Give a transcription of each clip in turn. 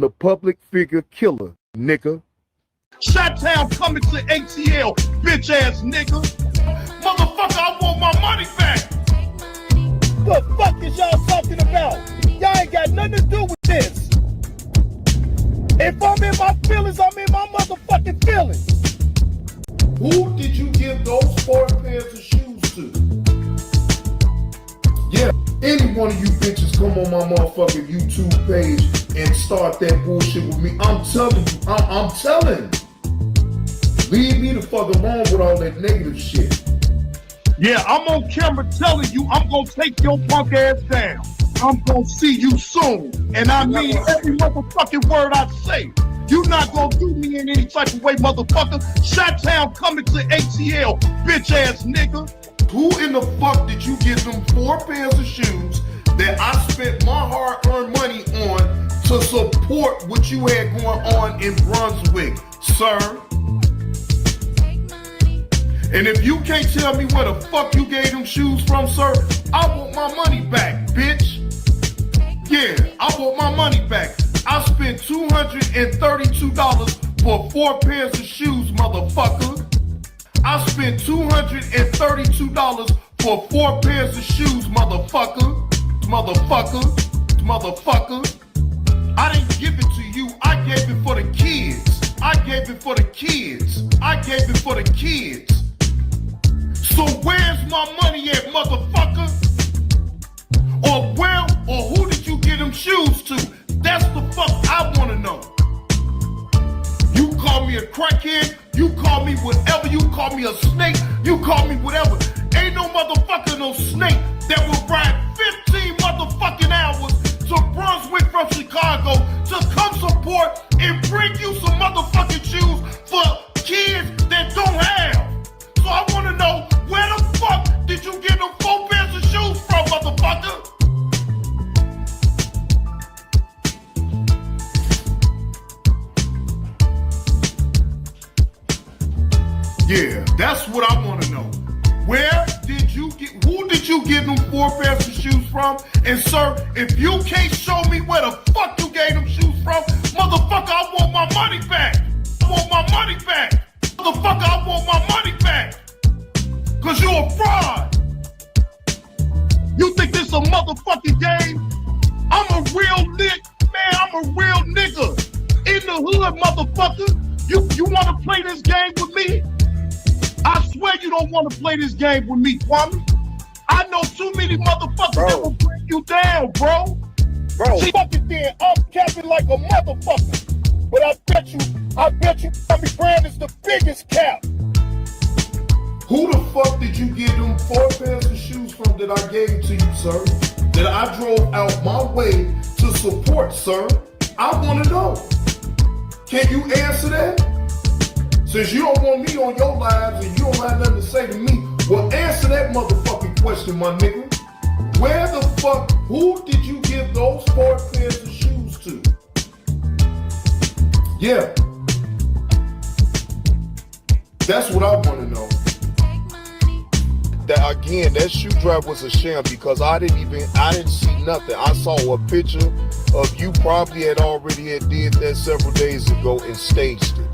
the public figure killer, nigga. Shot-Town coming to ATL, bitch ass nigga. Motherfucker, I want my money back. What the fuck is y'all talking about? Y'all ain't got nothing to do with this. If I'm in my feelings, I'm in my motherfucking feelings. Who did you give those 4 pairs of shoes to? Yeah, any one of you bitches come on my motherfucking YouTube page and start that bullshit with me. I'm telling you, I'm telling. Leave me the fuck alone with all that negative shit. Yeah, I'm on camera telling you I'm gonna take your punk ass down. I'm gonna see you soon. And I mean every motherfucking word I say. You not gonna do me in any type of way, motherfucker. Shot-Town coming to ATL, bitch ass nigga. Who in the fuck did you give them 4 pairs of shoes that I spent my hard-earned money on to support what you had going on in Brunswick, sir? And if you can't tell me where the fuck you gave them shoes from, sir, I want my money back, bitch. Yeah, I want my money back. I spent $232 for 4 pairs of shoes, motherfucker. I spent $232 for 4 pairs of shoes, motherfucker. Motherfucker. I didn't give it to you. I gave it for the kids. I gave it for the kids. So where's my money at, motherfucker? Or who did you give them shoes to? That's the fuck I wanna know. You call me a crackhead, you call me whatever, you call me a snake, you call me whatever. Ain't no motherfucker, no snake that will ride 15 motherfucking hours to Brunswick from Chicago to come support and bring you some motherfucking shoes for kids that don't have. So I wanna know, where the fuck did you get them 4 pairs of shoes from, motherfucker? Yeah, that's what I want to know. Who did you get them 4 pairs of shoes from? And sir, if you can't show me where the fuck you gave them shoes from, motherfucker, I want my money back. Motherfucker, I want my money back. Cause you a fraud. You think this a motherfucking game? I'm a real nigga. In the hood, motherfucker. You wanna play this game with me? I swear you don't want to play this game with me, Kwame. I know too many motherfuckers that will bring you down, bro. See, fucking then, I'm capping like a motherfucker. But I bet you, Kwame Brand is the biggest cap. Who the fuck did you give them 4 pairs of shoes from that I gave to you, sir? That I drove out my way to support, sir? I want to know. Can you answer that? Since you don't want me on your lives and you don't have nothing to say to me, well, answer that motherfucking question, my nigga. Where the fuck, who did you give those 4 pairs of shoes to? Yeah. That's what I want to know. That shoe drive was a sham because I didn't see nothing. I saw a picture of you probably had did that several days ago and staged it.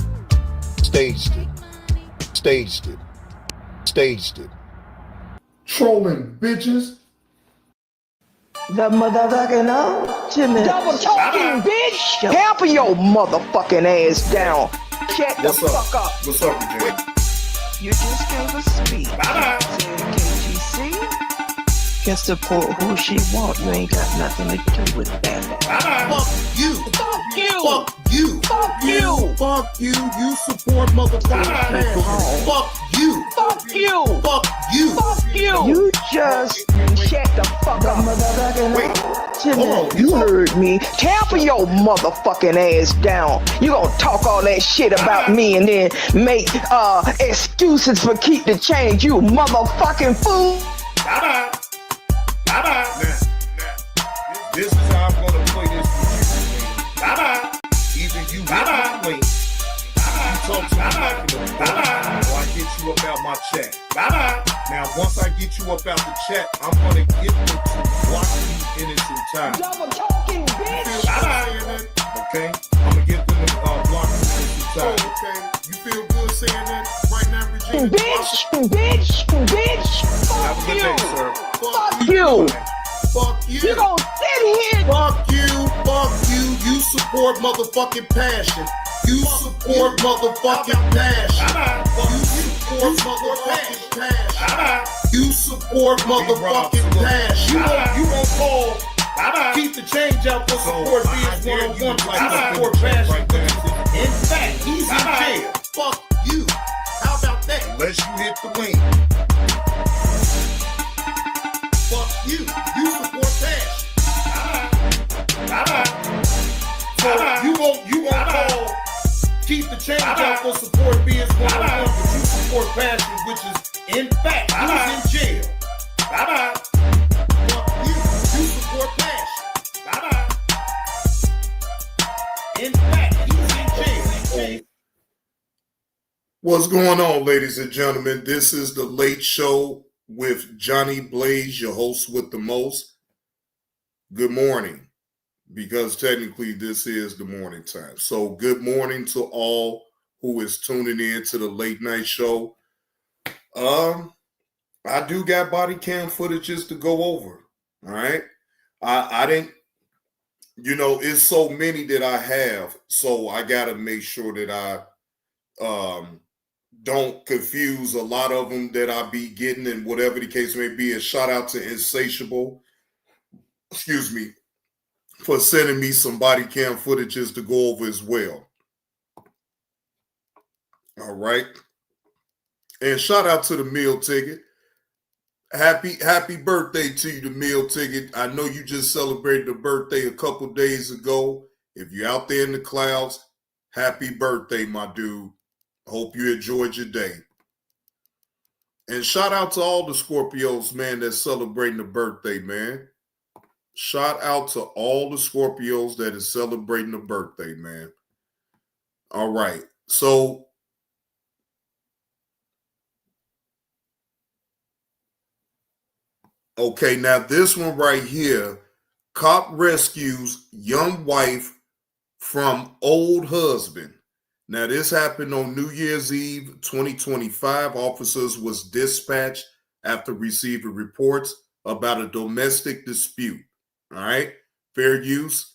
Trolling bitches. The motherfucking ultimate. Double talking, bitch! Help your motherfucking ass down. Shut the fuck up. What's up, Jay? You just gave a speech. Bye-bye. To KGC. Can support who she want. You ain't got nothing to do with that. Fuck you. Fuck you. Fuck you. Fuck you. Fuck you. You support motherfuckers. Fuck you. Fuck you. Fuck you. Fuck you. You just shut the fuck up. Wait. Hold on. You heard me. Tap your motherfucking ass down. You gonna talk all that shit about me and then make excuses for keep the change, you motherfucking fool. Bye-bye. This is how I'm gonna play this music. Bye-bye. Either you win. You talk to me like the or I get you up out my chat. Bye-bye. Now, once I get you up out the chat, I'm gonna get them to block you in its entirety. Double talking, bitch. Bye-bye. Okay? I'm gonna get them to block you from the Oh, society. okay. You feel good saying that right now, Regina? Bitch, Have a fuck good you. day, sir. Fuck you. Fuck you. You gonna sit here. Fuck you. Fuck you. You support motherfucking passion. You support motherfucking passion. You support motherfucking passion. You support motherfucking passion. You won't call. Keep the change out for support being 101. You support passion. In fact, he's in jail. Fuck you. How about that? Unless you hit the wing. Fuck you. You support passion. So you won't call. Keep the change out for support being 101, but you support passion, which is in fact he's in jail. Fuck you. You support passion. In fact, he's in jail. What's going on, ladies and gentlemen? This is the Late Show with Johnny Blaze, your host with the most. Good morning, because technically this is the morning time. So good morning to all who is tuning in to the late night show. I do got body cam footages to go over. All right. I didn't, it's so many that I have. So I got to make sure that I don't confuse a lot of them that I be getting, and whatever the case may be. A shout out to Insatiable, for sending me some body cam footages to go over as well. All right. And shout out to the meal ticket. Happy birthday to you, the meal ticket. I know you just celebrated a birthday a couple days ago. If you're out there in the clouds, happy birthday, my dude. Hope you enjoyed your day. And shout out to all the Scorpios, man, that's celebrating a birthday, man. Shout out to all the Scorpios that is celebrating a birthday, man. All right. So, okay, now this one right here, cop rescues young wife from old husband. Now, this happened on New Year's Eve, 2025. Officers was dispatched after receiving reports about a domestic dispute. All right, fair use.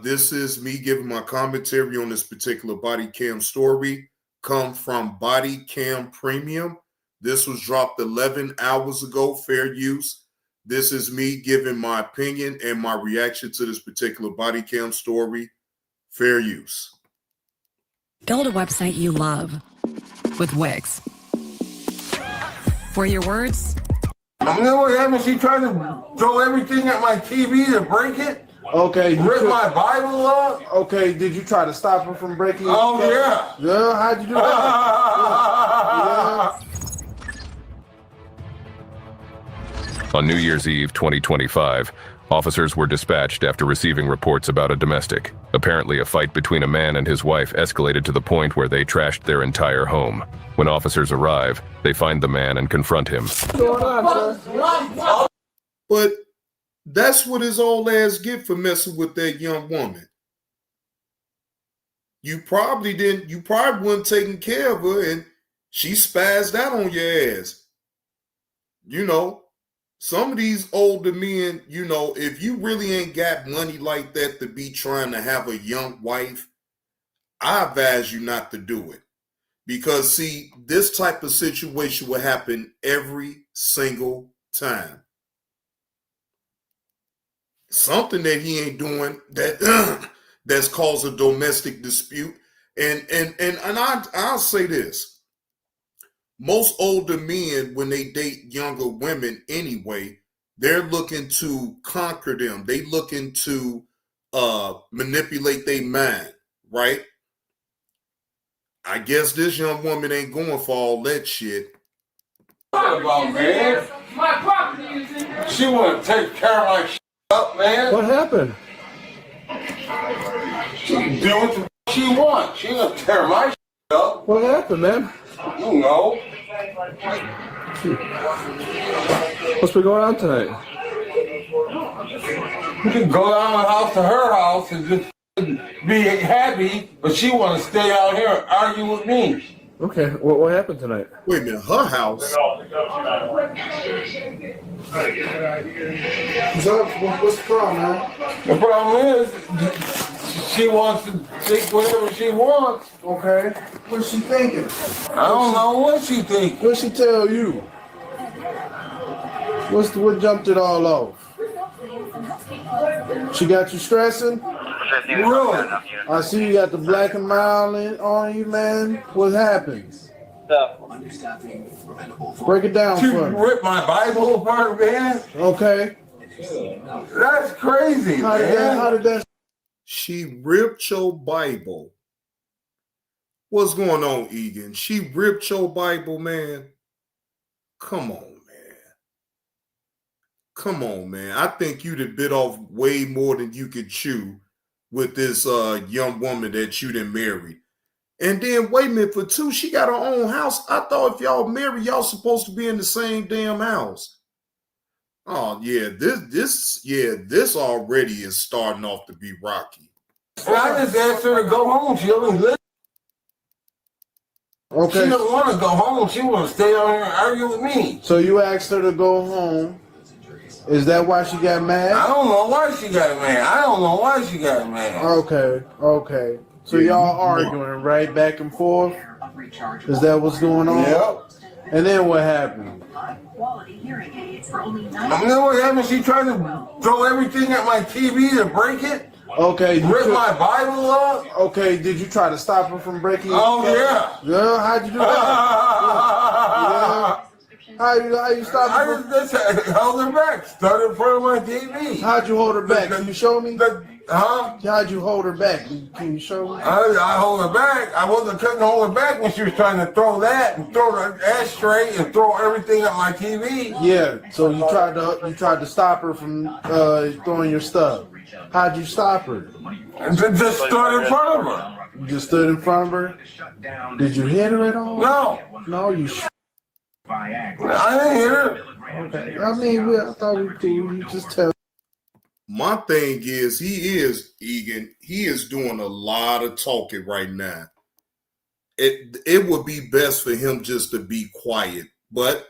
This is me giving my commentary on this particular body cam story. Come from Body Cam Premium. This was dropped 11 hours ago, fair use. This is me giving my opinion and my reaction to this particular body cam story, fair use. Build a website you love with Wix. For your words, You know what happened? She tried to throw everything at my TV to break it. Okay. Rip my Bible up. Okay, did you try to stop him from breaking it? Oh, yeah. Yeah, how'd you do that? On New Year's Eve 2025, officers were dispatched after receiving reports about a domestic. Apparently, a fight between a man and his wife escalated to the point where they trashed their entire home. When officers arrive, they find the man and confront him. What's going on, sir? But that's what his old ass get for messing with that young woman. You probably weren't taking care of her, and she spazzed out on your ass. Some of these older men, if you really ain't got money like that to be trying to have a young wife, I advise you not to do it. Because, see, this type of situation will happen every single time. Something that he ain't doing that's caused a domestic dispute. And I'll say this. Most older men, when they date younger women anyway, they're looking to conquer them. They looking to manipulate their mind, right? I guess this young woman ain't going for all that shit. About, man. She want to take care of my shit up, man. What happened? She can do what the she wants. She gonna tear my shit up. What happened, man? You know. What's been going on tonight? You can go down the house to her house and just be happy, but she want to stay out here and argue with me. Okay, what happened tonight? Wait a minute, her house. What's the problem, man? The problem is, she wants to think whatever she wants. Okay. What's she thinking? I don't know what she thinks. What'd she tell you? What jumped it all off? She got you stressing? Really? I see you got the black and mild on you, man. What happened? Break it down She for me. ripped my Bible apart, man. Okay. That's crazy, How did that? She ripped your Bible. What's going on, Egan? She ripped your Bible, man. Come on, man. Come on, man. I think you'd have bit off way more than you could chew with this young woman that you done married. And then, wait a minute, for two, she got her own house. I thought if y'all married, y'all supposed to be in the same damn house. Oh, yeah, this already is starting off to be rocky. And I just asked her to go home. She only lives. Okay. She doesn't want to go home. She want to stay out here and argue with me. So you asked her to go home. Is that why she got mad? I don't know why she got mad. Okay. So y'all arguing right back and forth? Is that what's going on? Yep. And then what happened? And then what happened? She tried to throw everything at my TV to break it. Okay. Rip my Bible up. Okay. Did you try to stop her from breaking? Oh yeah. Yeah. How'd you do that? Yeah. How you stop her? I just held her back. Stood in front of my TV. How'd you hold her back? Can you show me? Huh? How'd you hold her back? Can you show me? I hold her back. Couldn't hold her back when she was trying to throw that and throw the ashtray and throw everything at my TV. Yeah. So you tried to stop her from throwing your stuff. How'd you stop her? Just stood in front of her. You just stood in front of her. Did you hit her at all? No. No, you. I didn't hit her. Okay. I mean, I thought we could. You just tell. My thing is, Egan, he is doing a lot of talking right now. It would be best for him just to be quiet. But,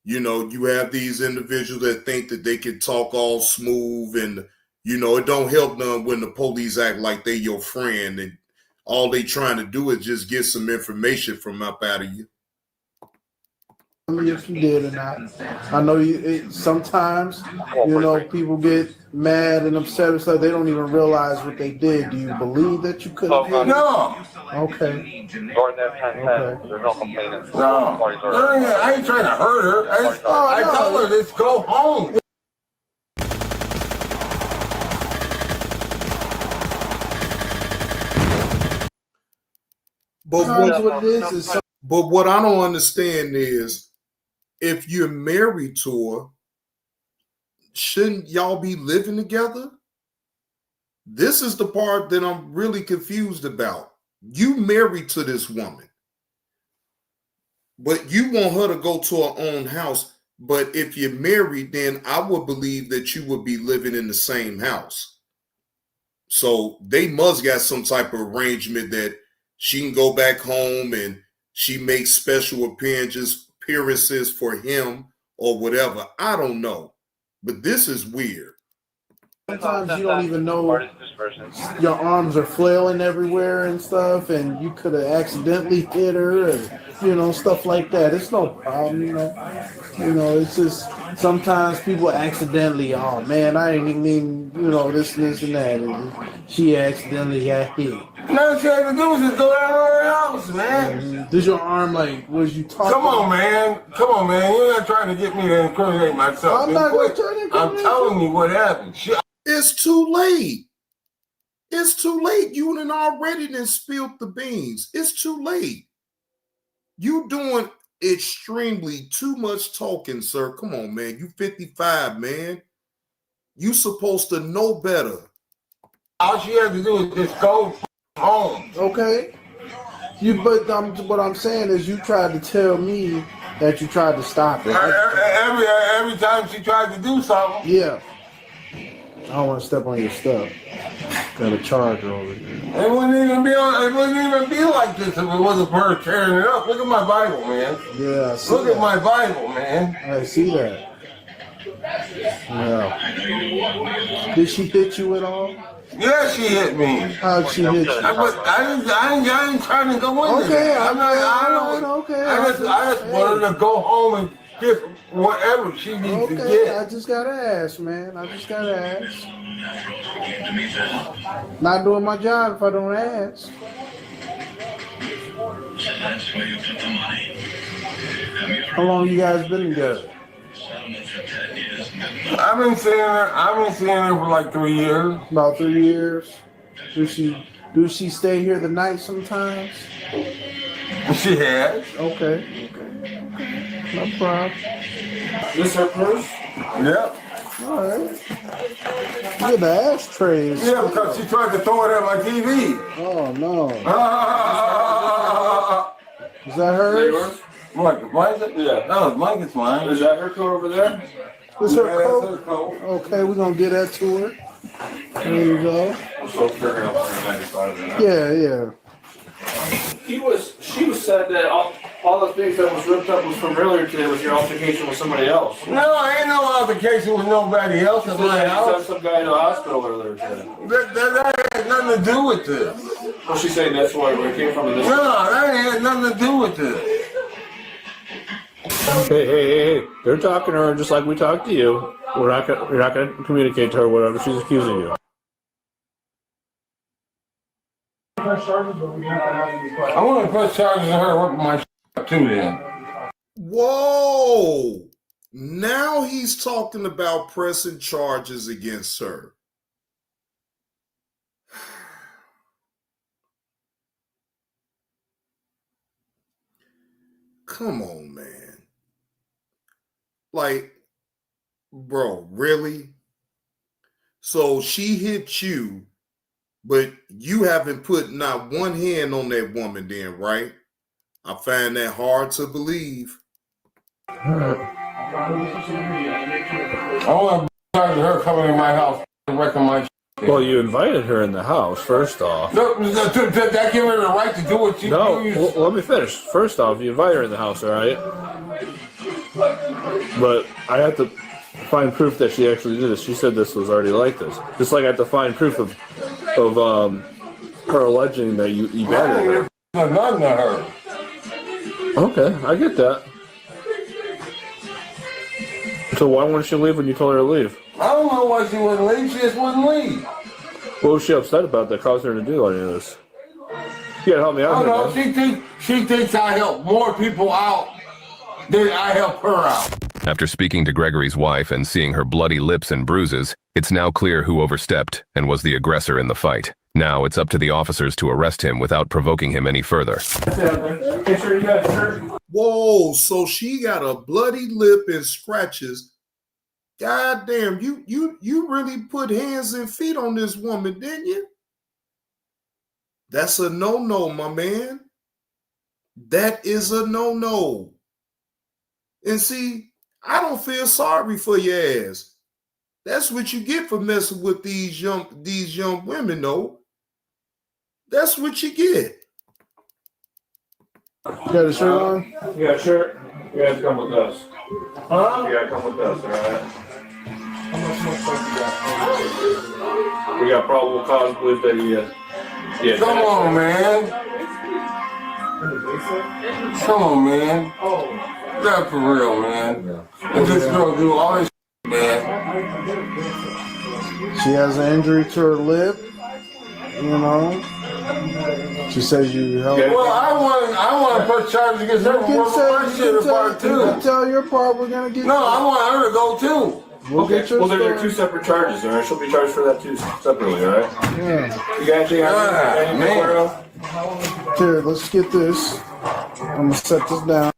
you know, you have these individuals that think that they can talk all smooth and, you know, it don't help them when the police act like they your friend and all they trying to do is just get some information from up out of you. If you did or not. I know sometimes, you know, people get mad and upset and stuff. They don't even realize what they did. Do you believe that you could have hit? No. Okay. No. I ain't trying to hurt her. I told her, let's go home. But what I don't understand is, if you're married to her, shouldn't y'all be living together? This is the part that I'm really confused about. You married to this woman, but you want her to go to her own house. But if you're married, then I would believe that you would be living in the same house. So they must got some type of arrangement that she can go back home and she makes special appearances for him or whatever. I don't know. But this is weird. Sometimes you don't even know your arms are flailing everywhere and stuff, and you could have accidentally hit her, and you know, stuff like that. It's no problem, you know. You know, it's just sometimes people accidentally, oh man, I ain't mean, you know, this and that, and she accidentally got hit. Nothing she had to do was just go down to her house, man. Did your arm was you talking? Come on, man. You're not trying to get me to incriminate myself. I'm not going to try to incriminate. I'm telling you what happened. It's too late. It's too late. You done already done spilled the beans. It's too late. You doing extremely too much talking, sir. Come on, man. You 55, man. You supposed to know better. All she had to do is just go home. Okay. But what I'm saying is you tried to tell me that you tried to stop it. Every time she tried to do something. Yeah. I don't want to step on your stuff. Got a charger over there. It wouldn't even be like this if it wasn't for her tearing it up. Look at my Bible, man. Yeah, I see Look that. at my Bible, man. I see that. Yeah. Did she hit you at all? Yeah, she hit me. How'd she hit you? I ain't trying to go in Okay, there. okay. I just wanted to go home and get whatever she needs to Okay, get. I just gotta ask, man. I just gotta ask. Not doing my job if I don't ask. How long you guys been together? I've been seeing her for like 3 years. About 3 years. Do she stay here the night sometimes? She has. Okay. No problem. This her purse? Yep. All right. Look at the ashtrays. Yeah, because she tried to throw it at my TV. Oh no. Is that hers? What, the blanket? Yeah. No, the blanket's mine. Is that her coat over there? This her coat? Okay, we're gonna get that to her. There you go. Yeah. She was said that all the things that was ripped up was from earlier today was your altercation with somebody else. No, ain't no altercation with nobody else in my Sent house. some guy to the hospital earlier today. That had nothing to do with this. Well, she's saying that's where it came from. No, that had nothing to do with this. Hey! They're talking to her just like we talked to you. You're not gonna communicate to her whatever she's accusing you. I want to press charges on her with my too then. Whoa! Now he's talking about pressing charges against her. Come on, man. Like, bro, really? So she hit you, but you haven't put not one hand on that woman then, right? I find that hard to believe. I want to charge her coming in my house and wrecking my shit. Well, you invited her in the house, first off. No, did that give her the right to do what she No, does? well, let me finish. First off, you invite her in the house, all right? But I have to find proof that she actually did this. She said this was already like this. Just like I have to find proof of her alleging that you battered her. None to her. Okay, I get that. So why wouldn't she leave when you told her to leave? I don't know why she wouldn't leave. She just wouldn't leave. What was she upset about that caused her to do any of this? You gotta help me out Oh here, no, man. she thinks I help more people out than I help her out. After speaking to Gregory's wife and seeing her bloody lips and bruises, it's now clear who overstepped and was the aggressor in the fight. Now it's up to the officers to arrest him without provoking him any further. Whoa, so she got a bloody lip and scratches. God damn, you really put hands and feet on this woman, didn't you? That's a no-no, my man. That is a no-no. And see, I don't feel sorry for your ass. That's what you get for messing with these young women, though. That's what you get. You got a shirt on? You got a shirt? You guys come with us. Huh? You gotta come with us, alright? We got probable cause to believe that he Come on, man. Come on, man. That's for real, man. And this girl do all this shit, man. She has an injury to her lip. You know. She says you helped. Well, I want to put charges against her for working my shit apart You too. can tell your part. We're gonna get. No, I want her to go too. We'll get your well, there are story. two separate charges, alright? She'll be charged for that too separately, alright? Yeah. You got anything man. Here, let's get this. I'm gonna set this down.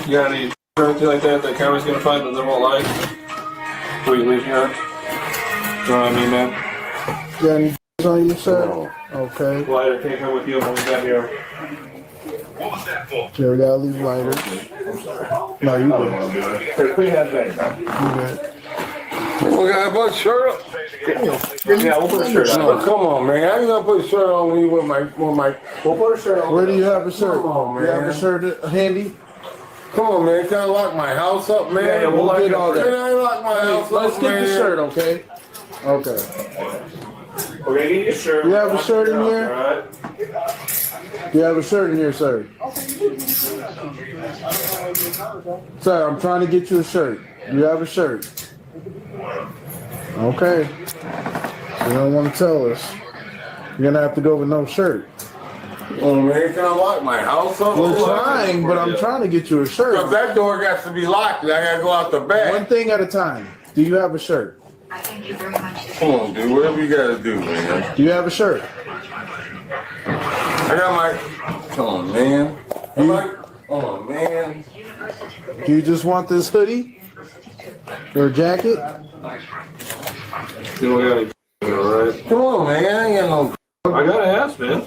You got any or anything like that the county's gonna find that they won't like? Before you leave here? You know what I mean, man? You got any on your shirt? Okay. Well, I can't come with you when we got here. Jerry, I'll leave lighter. No, you good. Hey, put your hat back. You good. We got to put a shirt on. Yeah, we'll put a shirt on. No, come on, man. I ain't gonna put a shirt on me with my. We'll put a shirt on. Where do you have a shirt? Come on, You have a man. shirt handy? Come on, man. Can I lock my house up, man? Yeah, we'll get all that. Can I lock my house Let's up, get man? the shirt, okay? Okay. We're gonna get you a shirt. You have a shirt in here? Alright. You have a shirt in here, sir. Sir, I'm trying to get you a shirt. You have a shirt. Okay. You don't want to tell us. You're gonna have to go with no shirt. Oh, man. Can I lock my house up? We're trying, but I'm trying to get you a The shirt. back door got to be locked. I gotta go out the back. One thing at a time. Do you have a shirt? Come on, dude. Whatever you gotta do, man. Do you have a shirt? I got my. Come on, man. Oh, man. Do you just want this hoodie? Or a jacket? You don't got alright. Come on, man. I ain't got no. I gotta ask, man.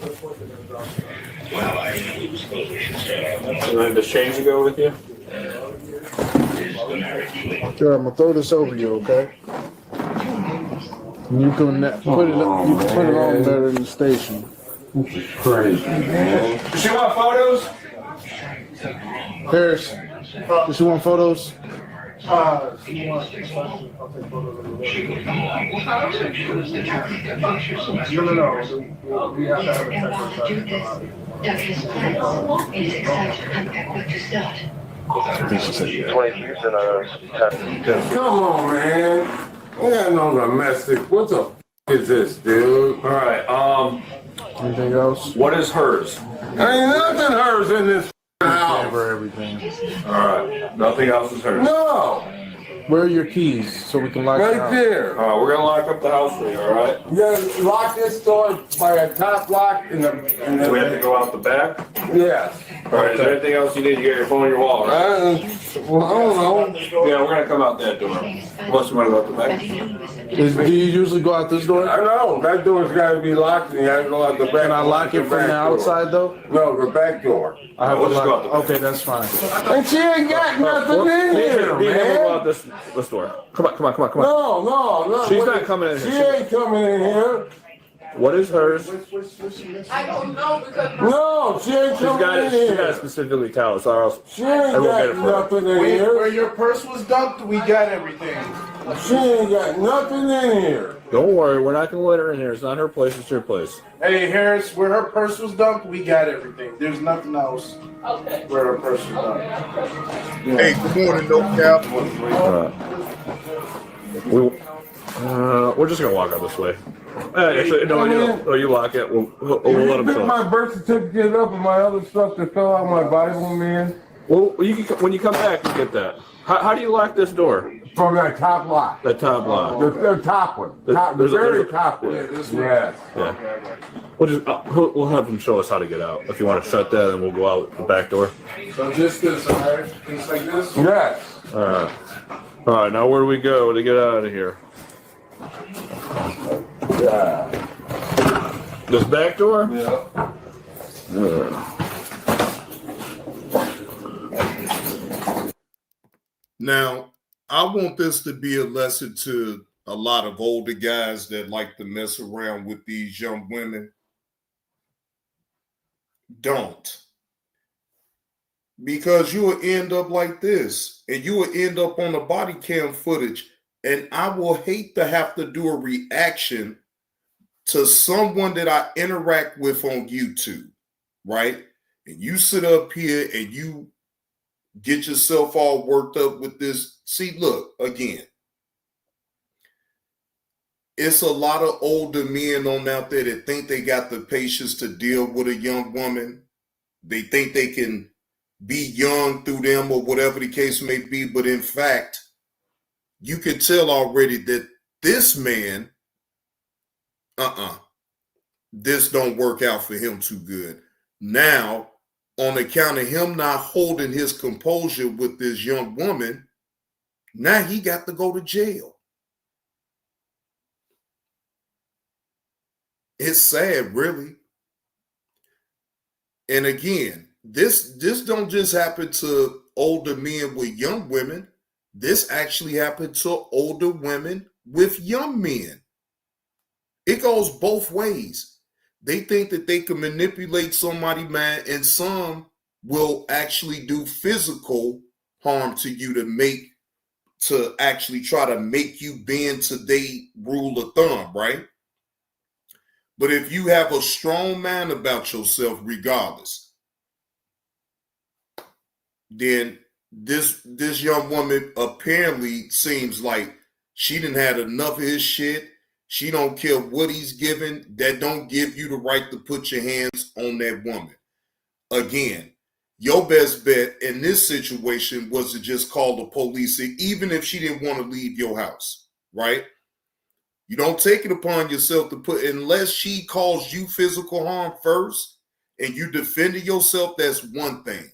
You want the change to go with you? Sure, I'm gonna throw this over you, okay? And you can put it up, you can put it on better in the station. This is crazy, man. Does she want photos? Harris, does she want photos? Come on, man. We got no domestic. What the f is this, dude? Alright, Anything else? what is hers? Ain't nothing hers in this house. Cover everything. Alright, nothing else is hers. No. Where are your keys so we can lock it Right out? there. Alright, we're gonna lock up the house for you, alright? You gotta lock this door by a top lock in the. Do we have to go out the back? Yes. Alright, is there anything else you need? You got your phone in your wallet, right? Well, I don't know. Yeah, we're gonna come out that door. Unless you wanna go out the back. Do you usually go out this door? I know. That door's gotta be locked and you gotta go out the back. Can I lock it from back the door. outside though? No, the back door. I have We'll to just go out lock. the Okay, that's fine. And she ain't got nothing in here, Me and him will go man. out this door. Come on. No. She's not coming in She here. ain't coming in here. What is hers? I don't know because No, she ain't She's coming got in it. She's got here. to specifically tell us, or else She ain't won't get it got for her. nothing in here. Where your purse was dumped, we got everything. She ain't got nothing in here. Don't worry, we're not gonna let her in here. It's not her place. It's your place. Hey Harris, where her purse was dumped, we got everything. There's nothing else okay. where her purse was dumped. Hey, good morning, no cap. We're just gonna walk out this way. Actually, no, you lock it. We'll let You him pick show my us. birth certificate up and my other stuff that fell out of my Bible, man. Well, you can, when you come back, you get that. How do you lock this door? From that top lock. That top lock. The top one. The very top one. Yes. Yeah. We'll have him show us how to get out. If you want to shut that, then we'll go out the back door. So just this, alright? Just like this? Yes. All right. Now where do we go to get out of here? This back door? Yeah. Now, I want this to be a lesson to a lot of older guys that like to mess around with these young women. Don't. Because you will end up like this, and you will end up on the body cam footage, and I will hate to have to do a reaction to someone that I interact with on YouTube, right? And you sit up here and you get yourself all worked up with this. See, look, again, it's a lot of older men on out there that think they got the patience to deal with a young woman. They think they can be young through them or whatever the case may be. But in fact, you can tell already that this man, this don't work out for him too good. Now, on account of him not holding his composure with this young woman, now he got to go to jail. It's sad, really. And again, this don't just happen to older men with young women. This actually happened to older women with young men. It goes both ways. They think that they can manipulate somebody, man, and some will actually do physical harm to you to actually try to make you bend to their rule of thumb, right? But if you have a strong mind about yourself, regardless, then this young woman apparently seems like she done had enough of his shit. She don't care what he's giving. That don't give you the right to put your hands on that woman. Again, your best bet in this situation was to just call the police, even if she didn't want to leave your house, right? You don't take it upon yourself to put, unless she caused you physical harm first and you defended yourself, that's one thing.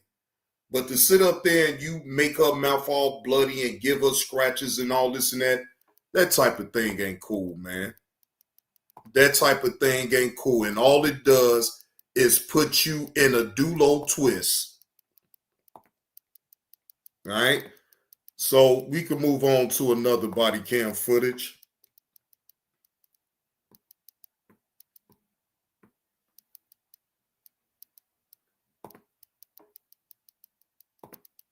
But to sit up there and you make her mouth all bloody and give her scratches and all this and that type of thing ain't cool, man. That type of thing ain't cool. And all it does is put you in a doulo twist. All right, so we can move on to another body cam footage.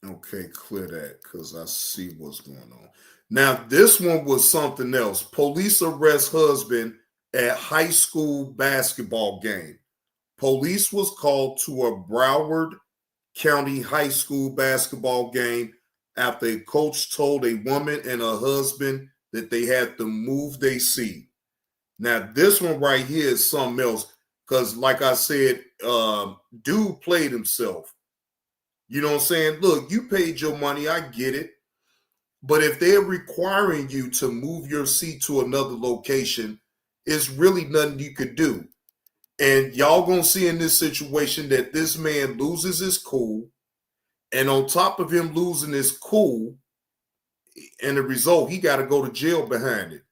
Okay, clear that because I see what's going on. Now, this one was something else. Police arrest husband at high school basketball game. Police was called to a Broward County high school basketball game after a coach told a woman and her husband that they had to move their seat. Now, this one right here is something else because, like I said, dude played himself. You know what I'm saying? Look, you paid your money. I get it. But if they're requiring you to move your seat to another location, it's really nothing you could do. And y'all gonna see in this situation that this man loses his cool. And on top of him losing his cool, and the result, he got to go to jail behind it.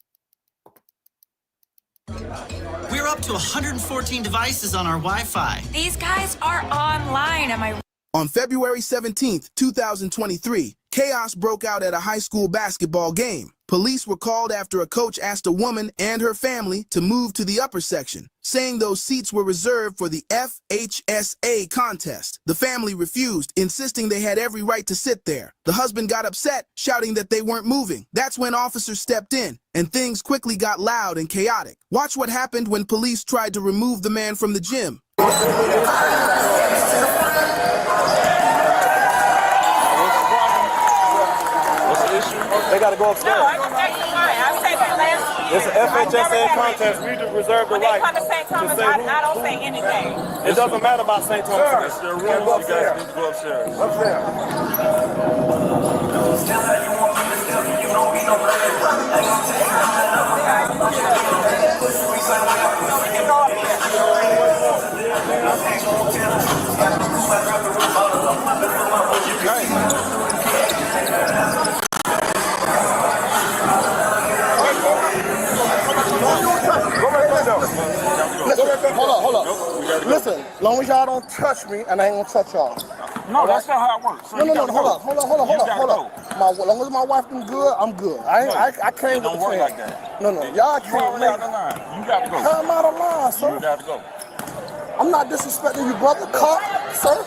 We're up to 114 devices on our Wi-Fi. These guys are online, am I? On February 17th, 2023, chaos broke out at a high school basketball game. Police were called after a coach asked a woman and her family to move to the upper section, saying those seats were reserved for the FHSA contest. The family refused, insisting they had every right to sit there. The husband got upset, shouting that they weren't moving. That's when officers stepped in, and things quickly got loud and chaotic. Watch what happened when police tried to remove the man from the gym. They got to go upstairs. No, I can take the line. I'll take the last. It's an FHSA contest. We just reserve the right. When they come to St. Thomas, I don't say anything. It doesn't matter about St. Thomas. It's their rules. You guys need to go upstairs. Hold up. Listen, as long as y'all don't touch me, and I ain't gonna touch y'all. No, that's not how it works. So no, hold up. As long as my wife been good, I'm good. I came with the plan. Like that. No, y'all can't make. You got to go. I'm out of line, sir. You got to go. I'm not disrespecting you, brother. Cop, sir.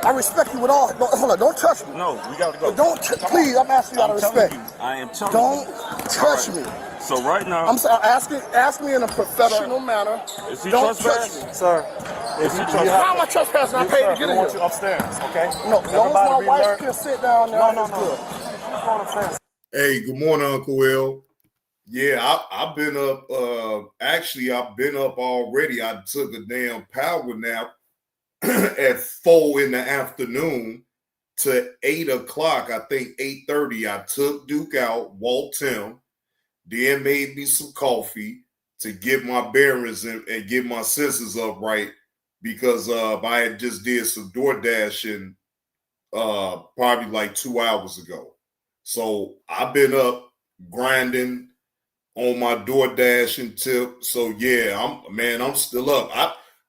I respect you with all. Hold on, don't touch me. No, we got to go. Please, I'm asking you out of respect. I am telling you. Don't touch me. So right now, I'm ask me in a professional manner. Is he don't touch me, sir. How am I trespassing? I paid to get in here. I want you upstairs, okay? No, as long as my wife can sit down there, it's good. Hey, good morning, Uncle Will. Yeah, I've been up. Actually, I've been up already. I took a damn power nap at 4 in the afternoon to 8 o'clock. I think 8:30. I took Duke out, walked him, then made me some coffee to get my bearings and get my senses up right because I had just did some DoorDashing probably like 2 hours ago. So I've been up grinding on my DoorDashing tip. So yeah, I'm still up.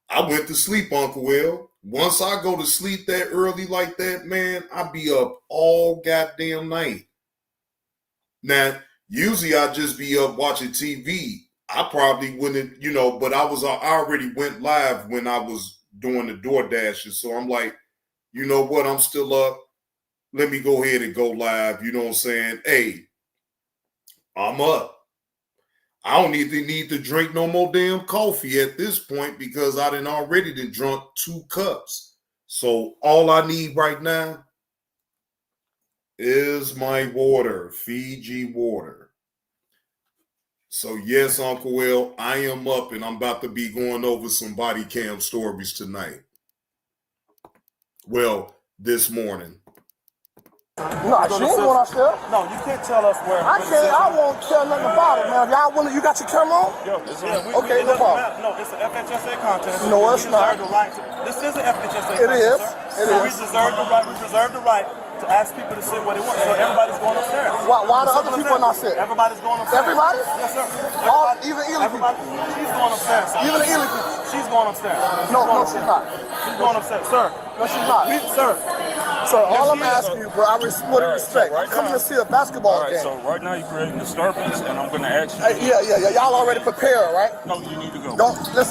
I went to sleep, Uncle Will. once I go to sleep that early like that, man, I be up all goddamn night. Now, usually I just be up watching TV. I probably wouldn't, but I already went live when I was doing the DoorDashes. So I'm like, you know what? I'm still up. Let me go ahead and go live. You know what I'm saying? Hey, I'm up. I don't even need to drink no more damn coffee at this point because I done already drunk 2 cups. So all I need right now is my water, Fiji water. So yes, Uncle Will, I am up and I'm about to be going over some body cam stories tonight. Well, this morning. No, she ain't going upstairs. No, you can't tell us where. I can't. I won't tell nothing about it, man. Y'all willing? You got your camera on? Okay, no problem. No, it's an FHSA contest. No, it's not. This is an FHSA contest. It is. It is. We reserve the right to ask people to sit where they want. So everybody's going upstairs. Why the other people not sitting? Everybody's going upstairs. Everybody? Yes, sir. Even Ely people. She's going upstairs. Even the Ely people. She's going upstairs. No, she's not. She's going upstairs, sir. No, she's not. Sir. So all I'm asking you, bro, I respect. I'm coming to see a basketball game. So right now you're creating disturbance, and I'm going to ask you. Yeah. Y'all already prepared, right? No, you need to go. Don't touch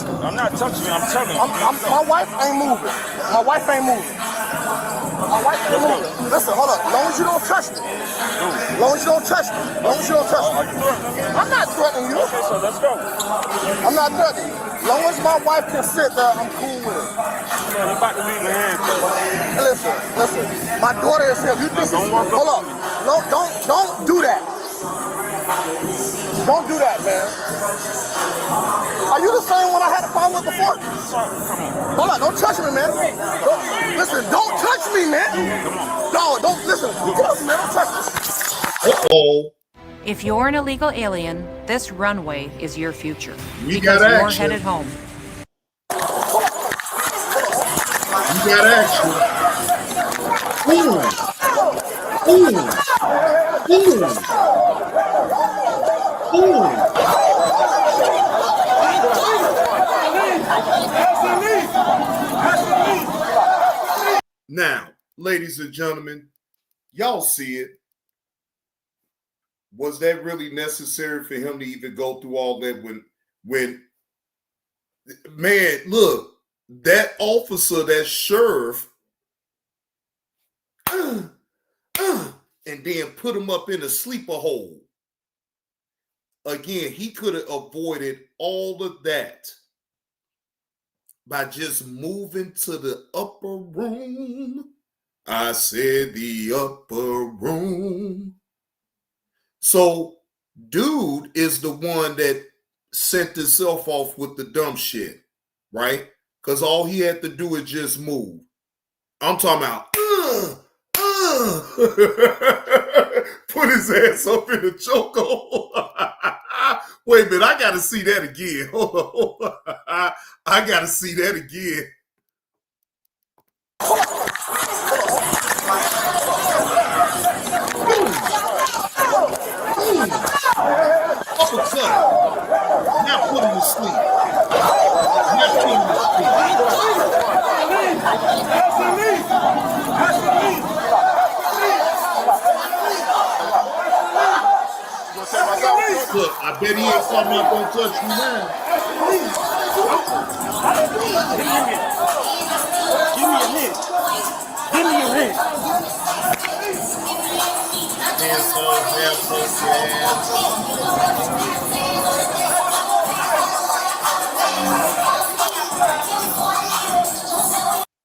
me. I'm not touching you. I'm telling you. My wife ain't moving. My wife ain't moving. Listen, hold up. As long as you don't touch me. As long as you don't touch me. I'm not threatening you. Okay, so let's go. I'm not threatening you. As long as my wife can sit there, I'm cool with it. Man, I'm about to leave the hand. Listen. My daughter is here. You think hold up. Don't do that. Don't do that, man. Are you the same one I had a problem with before? Hold on, don't touch me, man. Don't touch me, man. No, don't listen. Get up, man. Don't touch me. Uh-oh. If you're an illegal alien, this runway is your future. We because got you're action. headed home. You got action. Now, ladies and gentlemen, y'all see it. Was that really necessary for him to even go through all that when man, look, that officer, that sheriff, and then put him up in a sleeper hole. Again, he could have avoided all of that by just moving to the upper room. I said the upper room. So, dude is the one that sent himself off with the dumb shit, right? Because all he had to do is just move. I'm talking about, put his ass up in the chokehold. Wait a minute, I got to see that again. Hold on. I got to see that again. Uppercut. Now put him to sleep. Look, I bet he ain't something not gonna touch you now. Give me your hand.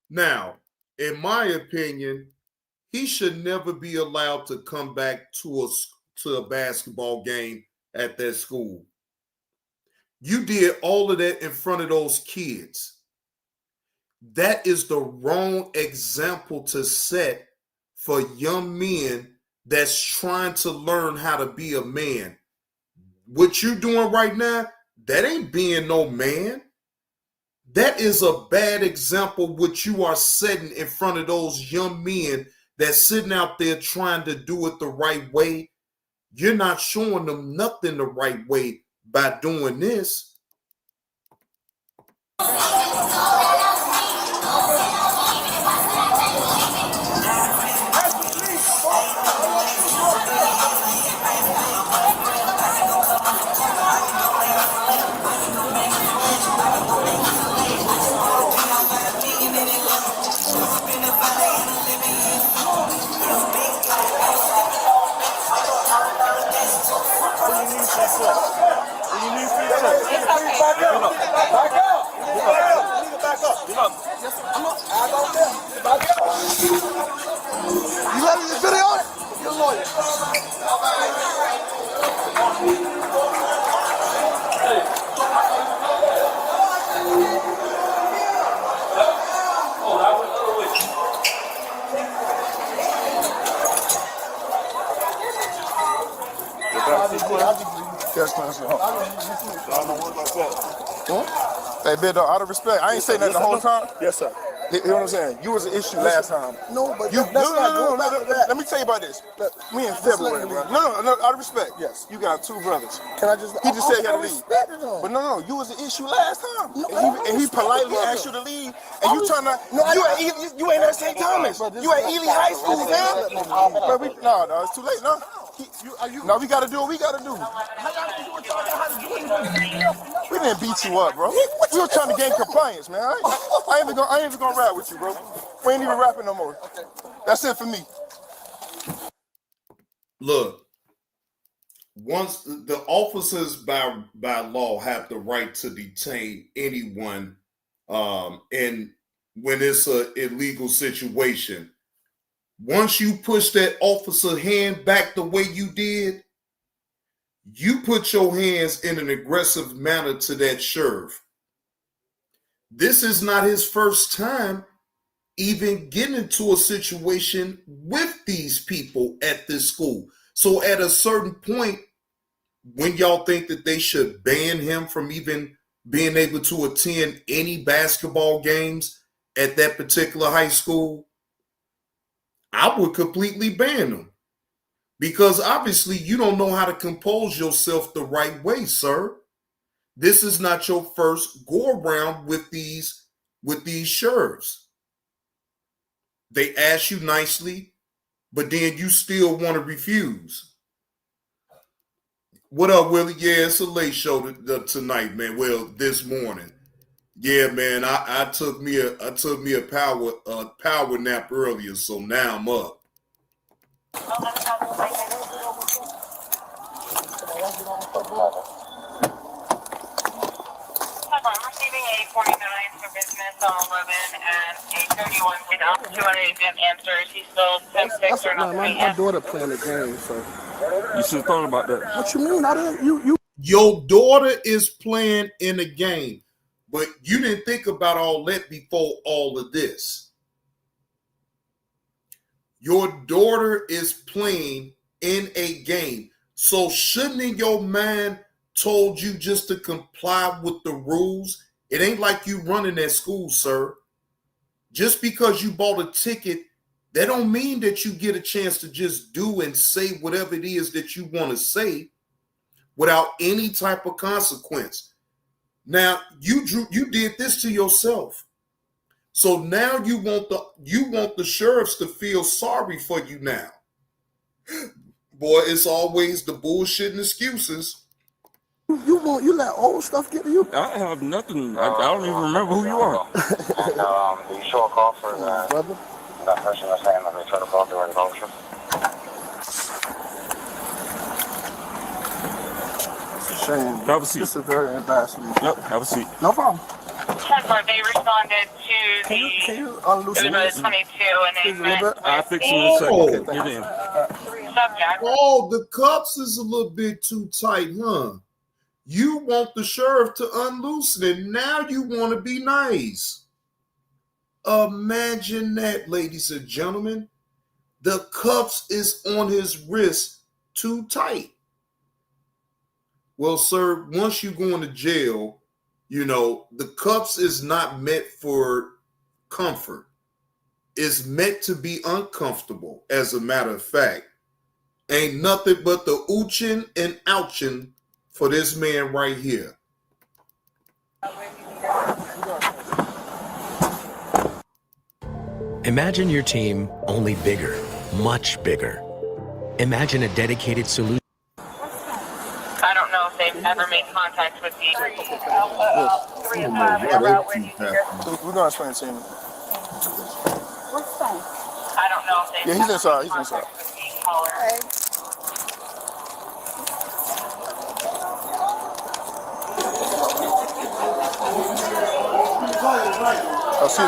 Now, in my opinion, he should never be allowed to come back to a basketball game at that school. You did all of that in front of those kids. That is the wrong example to set for young men that's trying to learn how to be a man. What you're doing right now, that ain't being no man. That is a bad example what you are setting in front of those young men that's sitting out there trying to do it the right way. You're not showing them nothing the right way by doing this. You letting this video on? Your lawyer. Hey, big dog, out of respect, I ain't say nothing the whole time. Yes, sir. You know what I'm saying? You was an issue last time. No, but You, let's not go back to that. Let me tell you about this. We in February, bro. No, out of respect. Yes. You got two brothers. Can I just? He just said he had to leave. But no, you was an issue last time. And he politely asked you to leave. And you trying to, you ain't at St. Thomas. You at Ely High School, man. No, it's too late, no. No, we gotta do what we gotta do. We didn't beat you up, bro. We were trying to gain compliance, man. I ain't even gonna rap with you, bro. We ain't even rapping no more. That's it for me. Look, once the officers by law have the right to detain anyone, and when it's an illegal situation. Once you push that officer hand back the way you did, you put your hands in an aggressive manner to that sheriff. This is not his first time even getting into a situation with these people at this school. So at a certain point, when y'all think that they should ban him from even being able to attend any basketball games at that particular high school, I would completely ban them, because obviously you don't know how to compose yourself the right way, sir. This is not your first go around with these sheriffs. They ask you nicely, but then you still want to refuse. What up, Willie? Yeah, it's a late show tonight, man. Well, this morning. Yeah, man, I took me a power nap earlier, so now I'm up. I'm receiving a 49 for business on 11 and a 31 down. 200 didn't answer. She's still 10-6 or not. My daughter playing the game, so you should have thought about that. What you mean? I didn't. You. Your daughter is playing in a game. But you didn't think about all that before all of this. Your daughter is playing in a game. So shouldn't in your mind told you just to comply with the rules? It ain't like you running that school, sir. Just because you bought a ticket, that don't mean that you get a chance to just do and say whatever it is that you want to say without any type of consequence. Now you did this to yourself. So now you want the sheriffs to feel sorry for you now. Boy, it's always the bullshit and excuses. You let old stuff get to you? I have nothing. I don't even remember who you are. And do you show a call for that person that's saying that they tried to block the right culture? Shame. Have a seat. This is very embarrassing. Yep, have a seat. No problem. They responded to Can you unloosen the 22 and they met I'll fix you in a second. Get in. subject. Oh, the cuffs is a little bit too tight, huh? You want the sheriff to unloosen it. Now you want to be nice. Imagine that, ladies and gentlemen. The cuffs is on his wrist too tight. Well, sir, once you go into jail, you know, the cuffs is not meant for comfort. It's meant to be uncomfortable, as a matter of fact. Ain't nothing but the ooching and ouching for this man right here. Imagine your team only bigger, much bigger. Imagine a dedicated solution. I don't know if they've ever made contact with you. We're gonna explain to him. I don't know if they've Yeah, he's inside. He's inside. Oh, see.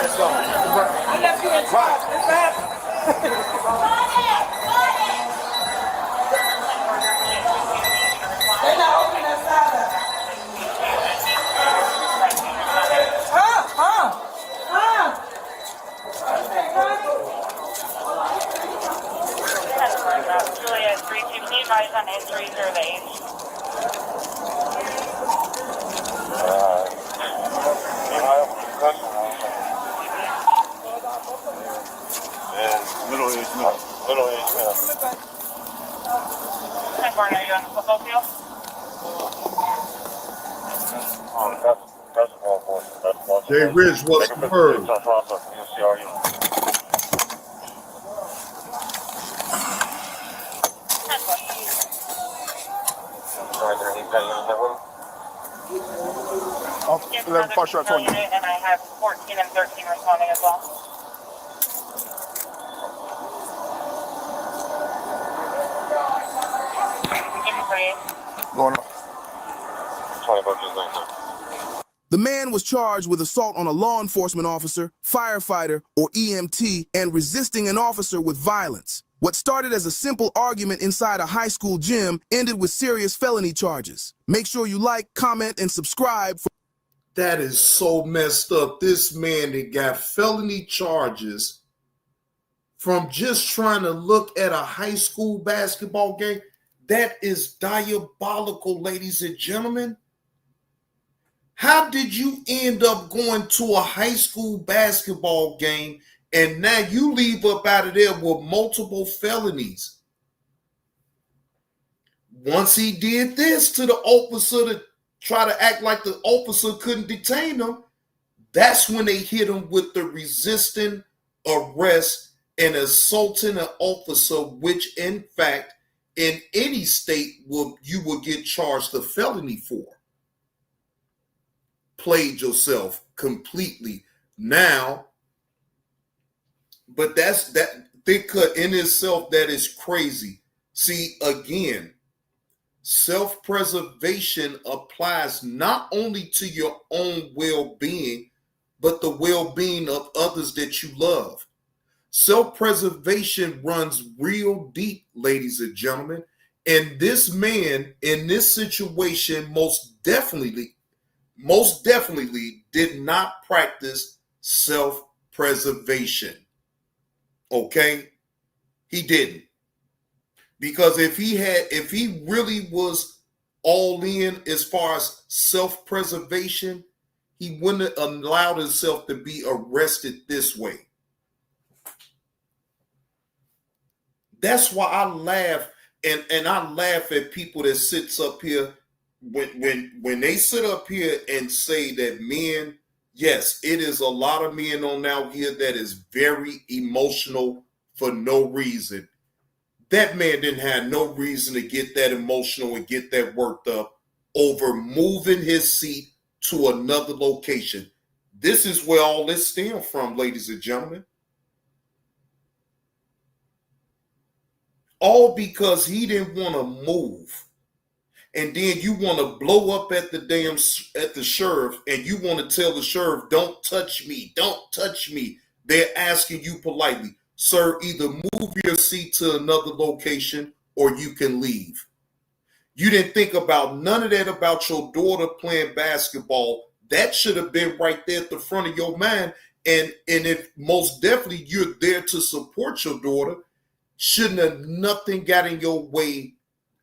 Let's go. All right, thank you. I left you in charge. It's bad. They're not opening that side up. Julia, 350, advise on injuries or the age. Middle age male. Middle age male. What born are you on the football field? Jay Ridge, what's the word? Yes, 11 partial 20. And I have 14 and 13 responding as well. Going up. The man was charged with assault on a law enforcement officer, firefighter, or EMT, and resisting an officer with violence. What started as a simple argument inside a high school gym ended with serious felony charges. Make sure you like, comment, and subscribe. That is so messed up. This man that got felony charges from just trying to look at a high school basketball game. That is diabolical, ladies and gentlemen. How did you end up going to a high school basketball game and now you leave up out of there with multiple felonies? Once he did this to the officer to try to act like the officer couldn't detain him, that's when they hit him with the resisting arrest and assaulting an officer, which in fact in any state you will get charged a felony for. Played yourself completely now, but that thick cut in itself, that is crazy. See, again, self-preservation applies not only to your own well-being, but the well-being of others that you love. Self-preservation runs real deep, ladies and gentlemen. And this man in this situation most definitely did not practice self-preservation. Okay? He didn't. Because if he really was all in as far as self-preservation, he wouldn't have allowed himself to be arrested this way. That's why I laugh, and I laugh at people that sits up here when they sit up here and say that men, yes, it is a lot of men on out here that is very emotional for no reason. That man didn't have no reason to get that emotional and get that worked up over moving his seat to another location. This is where all this stems from, ladies and gentlemen. All because he didn't want to move. And then you want to blow up at the sheriff, and you want to tell the sheriff, don't touch me, don't touch me. They're asking you politely, sir, either move your seat to another location or you can leave. You didn't think about none of that about your daughter playing basketball. That should have been right there at the front of your mind. And if most definitely you're there to support your daughter, shouldn't have nothing got in your way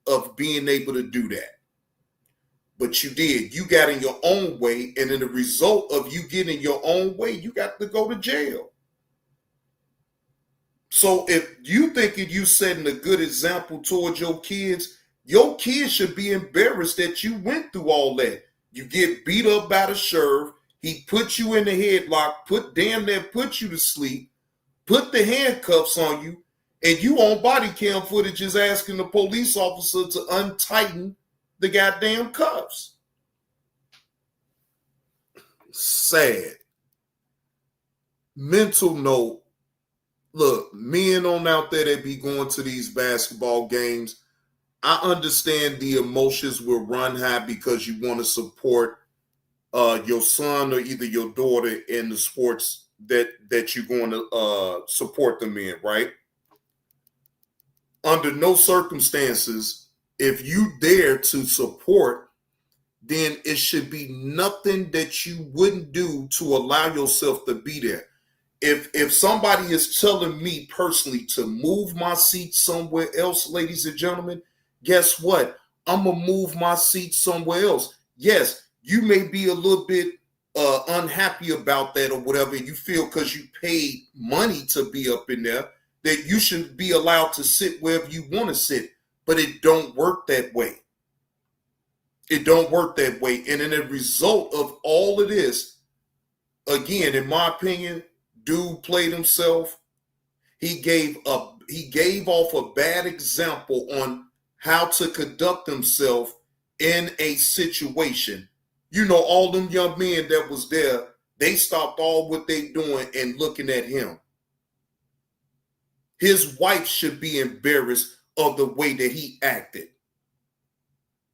of being able to do that. But you did. You got in your own way, and in the result of you getting your own way, you got to go to jail. So if you thinking you setting a good example towards your kids should be embarrassed that you went through all that. You get beat up by the sheriff. He put you in the headlock, put you to sleep, put the handcuffs on you, and you on body cam footage is asking the police officer to untighten the goddamn cuffs. Sad. Mental note. Look, men on out there that be going to these basketball games, I understand the emotions will run high because you want to support your son or either your daughter in the sports that you're going to support them in, right? Under no circumstances, if you dare to support, then it should be nothing that you wouldn't do to allow yourself to be there. If somebody is telling me personally to move my seat somewhere else, ladies and gentlemen, guess what? I'm going to move my seat somewhere else. Yes, you may be a little bit unhappy about that or whatever. You feel because you paid money to be up in there that you should be allowed to sit wherever you want to sit. But it don't work that way. It don't work that way. And in a result of all of this, again, in my opinion, dude played himself. He gave off a bad example on how to conduct himself in a situation. You know, all them young men that was there, they stopped all what they doing and looking at him. His wife should be embarrassed of the way that he acted.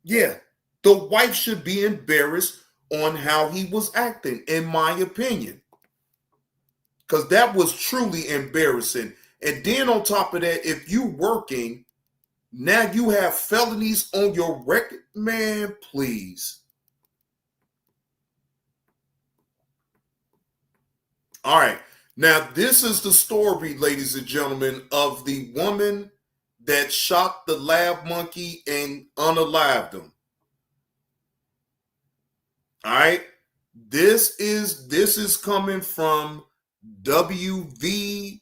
Yeah, the wife should be embarrassed on how he was acting, in my opinion. Because that was truly embarrassing. And then on top of that, if you working, now you have felonies on your record. Man, please. All right. Now, this is the story, ladies and gentlemen, of the woman that shot the lab monkey and unalived him. All right. This is coming from WVUE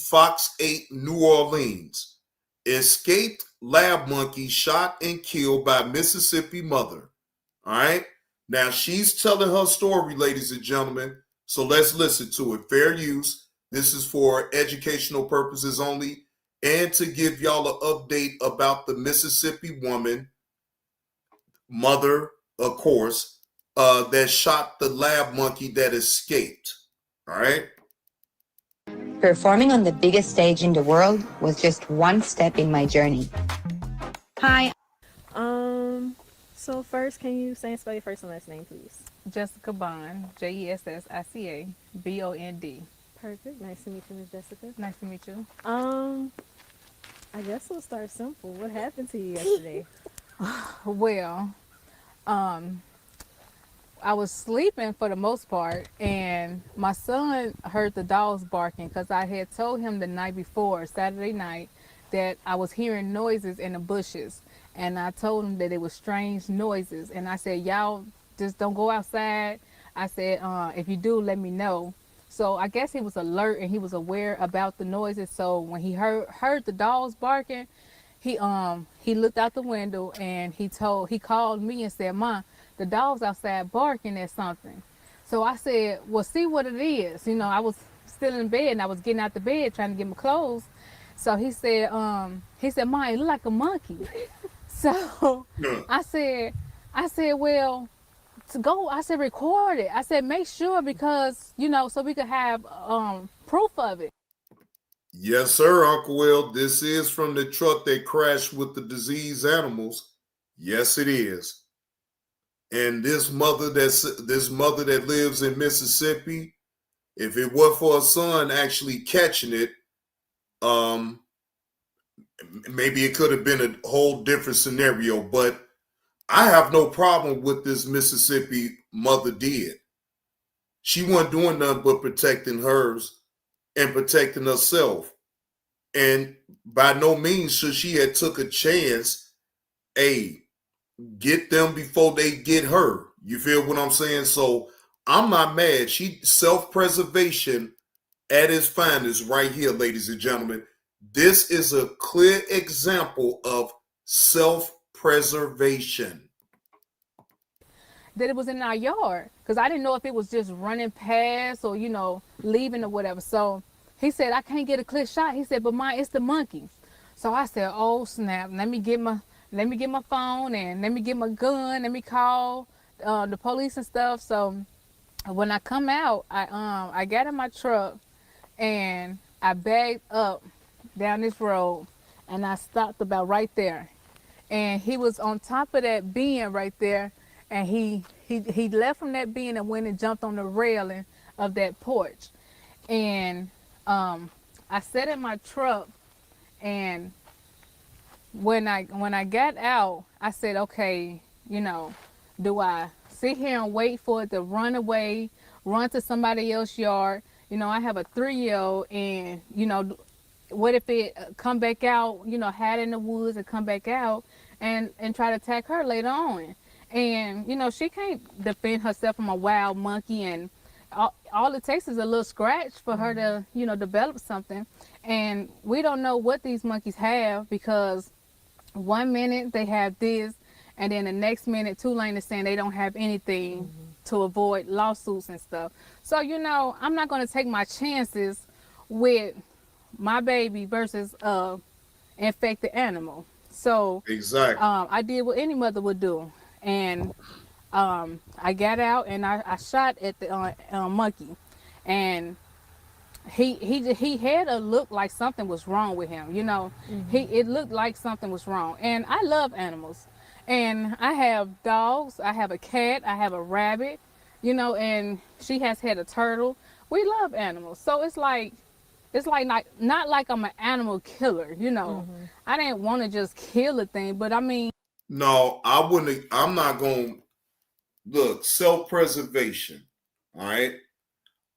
Fox 8 New Orleans. Escaped lab monkey shot and killed by Mississippi mother. All right. Now she's telling her story, ladies and gentlemen. So let's listen to it. Fair use. This is for educational purposes only and to give y'all an update about the Mississippi woman, mother, of course, that shot the lab monkey that escaped. All right. Performing on the biggest stage in the world was just one step in my journey. Hi. So first, can you say and spell your first and last name, please? Jessica Bond, Jessica Bond. Perfect. Nice to meet you, Ms. Jessica. Nice to meet you. I guess we'll start simple. What happened to you yesterday? Well, I was sleeping for the most part, and my son heard the dogs barking because I had told him the night before, Saturday night, that I was hearing noises in the bushes. And I told him that it was strange noises. And I said, y'all just don't go outside. I said, if you do, let me know. So I guess he was alert and he was aware about the noises. So when he heard the dogs barking, he looked out the window and he called me and said, "Mom, the dog's outside barking at something." So I said, well, see what it is. You know, I was still in bed and I was getting out the bed trying to get my clothes. So he said, "Mom, it look like a monkey." So I said, well, I said, record it. I said, make sure because, you know, so we could have proof of it. Yes, sir, Uncle Will. This is from the truck that crashed with the diseased animals. Yes, it is. And this mother that lives in Mississippi, if it were for her son actually catching it, maybe it could have been a whole different scenario, but I have no problem with this Mississippi mother did. She wasn't doing nothing but protecting hers and protecting herself. And by no means should she have took a chance, get them before they get her. You feel what I'm saying? So I'm not mad. Self-preservation at its finest right here, ladies and gentlemen. This is a clear example of self-preservation. That it was in our yard because I didn't know if it was just running past or, you know, leaving or whatever. So he said, I can't get a clear shot. He said, but Mom, it's the monkey. So I said, oh, snap. Let me get my let me get my phone and let me get my gun, let me call the police and stuff. So when I come out, I got in my truck and I backed up down this road and I stopped about right there. And he was on top of that bin right there, and he left from that bin and went and jumped on the railing of that porch. And I sat in my truck, and when I got out, I said, okay, you know, do I sit here and wait for it to run away, run to somebody else's yard? You know, I have a 3-year-old, and, you know, what if it come back out, you know, hide in the woods and come back out and try to attack her later on? And, you know, she can't defend herself from a wild monkey, and all it takes is a little scratch for her to, you know, develop something. And we don't know what these monkeys have, because one minute they have this, and then the next minute Tulane is saying they don't have anything to avoid lawsuits and stuff. So, you know, I'm not going to take my chances with my baby versus infected animal. So exactly, I did what any mother would do, and I got out and I shot at the monkey, and he had a look like something was wrong with him. You know, it looked like something was wrong. And I love animals, and I have dogs, I have a cat, I have a rabbit, you know, and she has had a turtle. We love animals, so it's like not like I'm an animal killer, you know. I didn't want to just kill a thing, but I mean. No, I wouldn't. I'm not going to look, self-preservation. All right.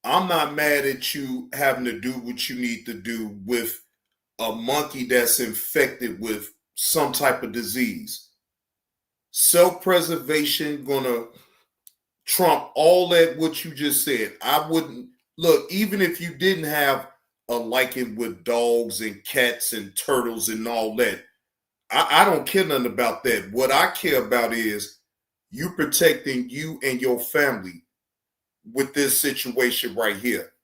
I'm not mad at you having to do what you need to do with a monkey that's infected with some type of disease. Self-preservation gonna trump all that what you just said. I wouldn't look, even if you didn't have a liking with dogs and cats and turtles and all that. I don't care nothing about that. What I care about is you protecting you and your family with this situation right here.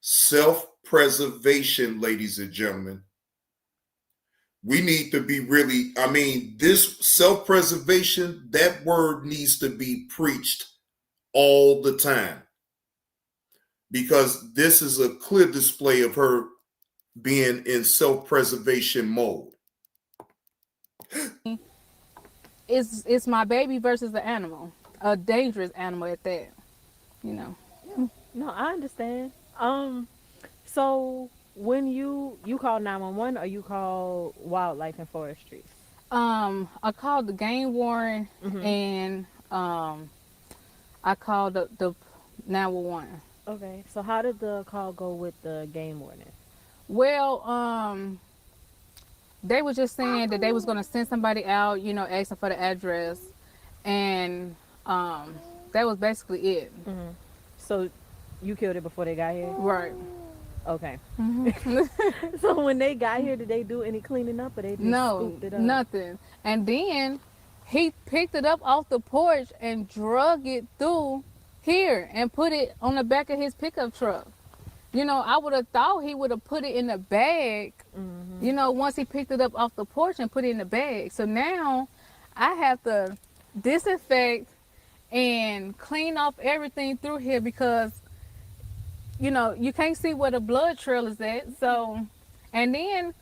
Self-preservation, ladies and gentlemen. We need to be really, I mean, this self-preservation, that word needs to be preached all the time. Because this is a clear display of her being in self-preservation mode. It's my baby versus the animal, a dangerous animal at that, you know. No, I understand. So when you call 911 or you call wildlife and forestry? I called the game warden and I called the 911. Okay, so how did the call go with the game warden? Well, they were just saying that they was gonna send somebody out, you know, asking for the address, and that was basically it. So you killed it before they got here? Right. Okay. So when they got here, did they do any cleaning up, or they just scooped it up? Nothing. And then he picked it up off the porch and drug it through here and put it on the back of his pickup truck. You know, I would have thought he would have put it in a bag, you know, once he picked it up off the porch and put it in the bag. So now I have to disinfect and clean off everything through here because, you know, you can't see where the blood trail is at. So, and then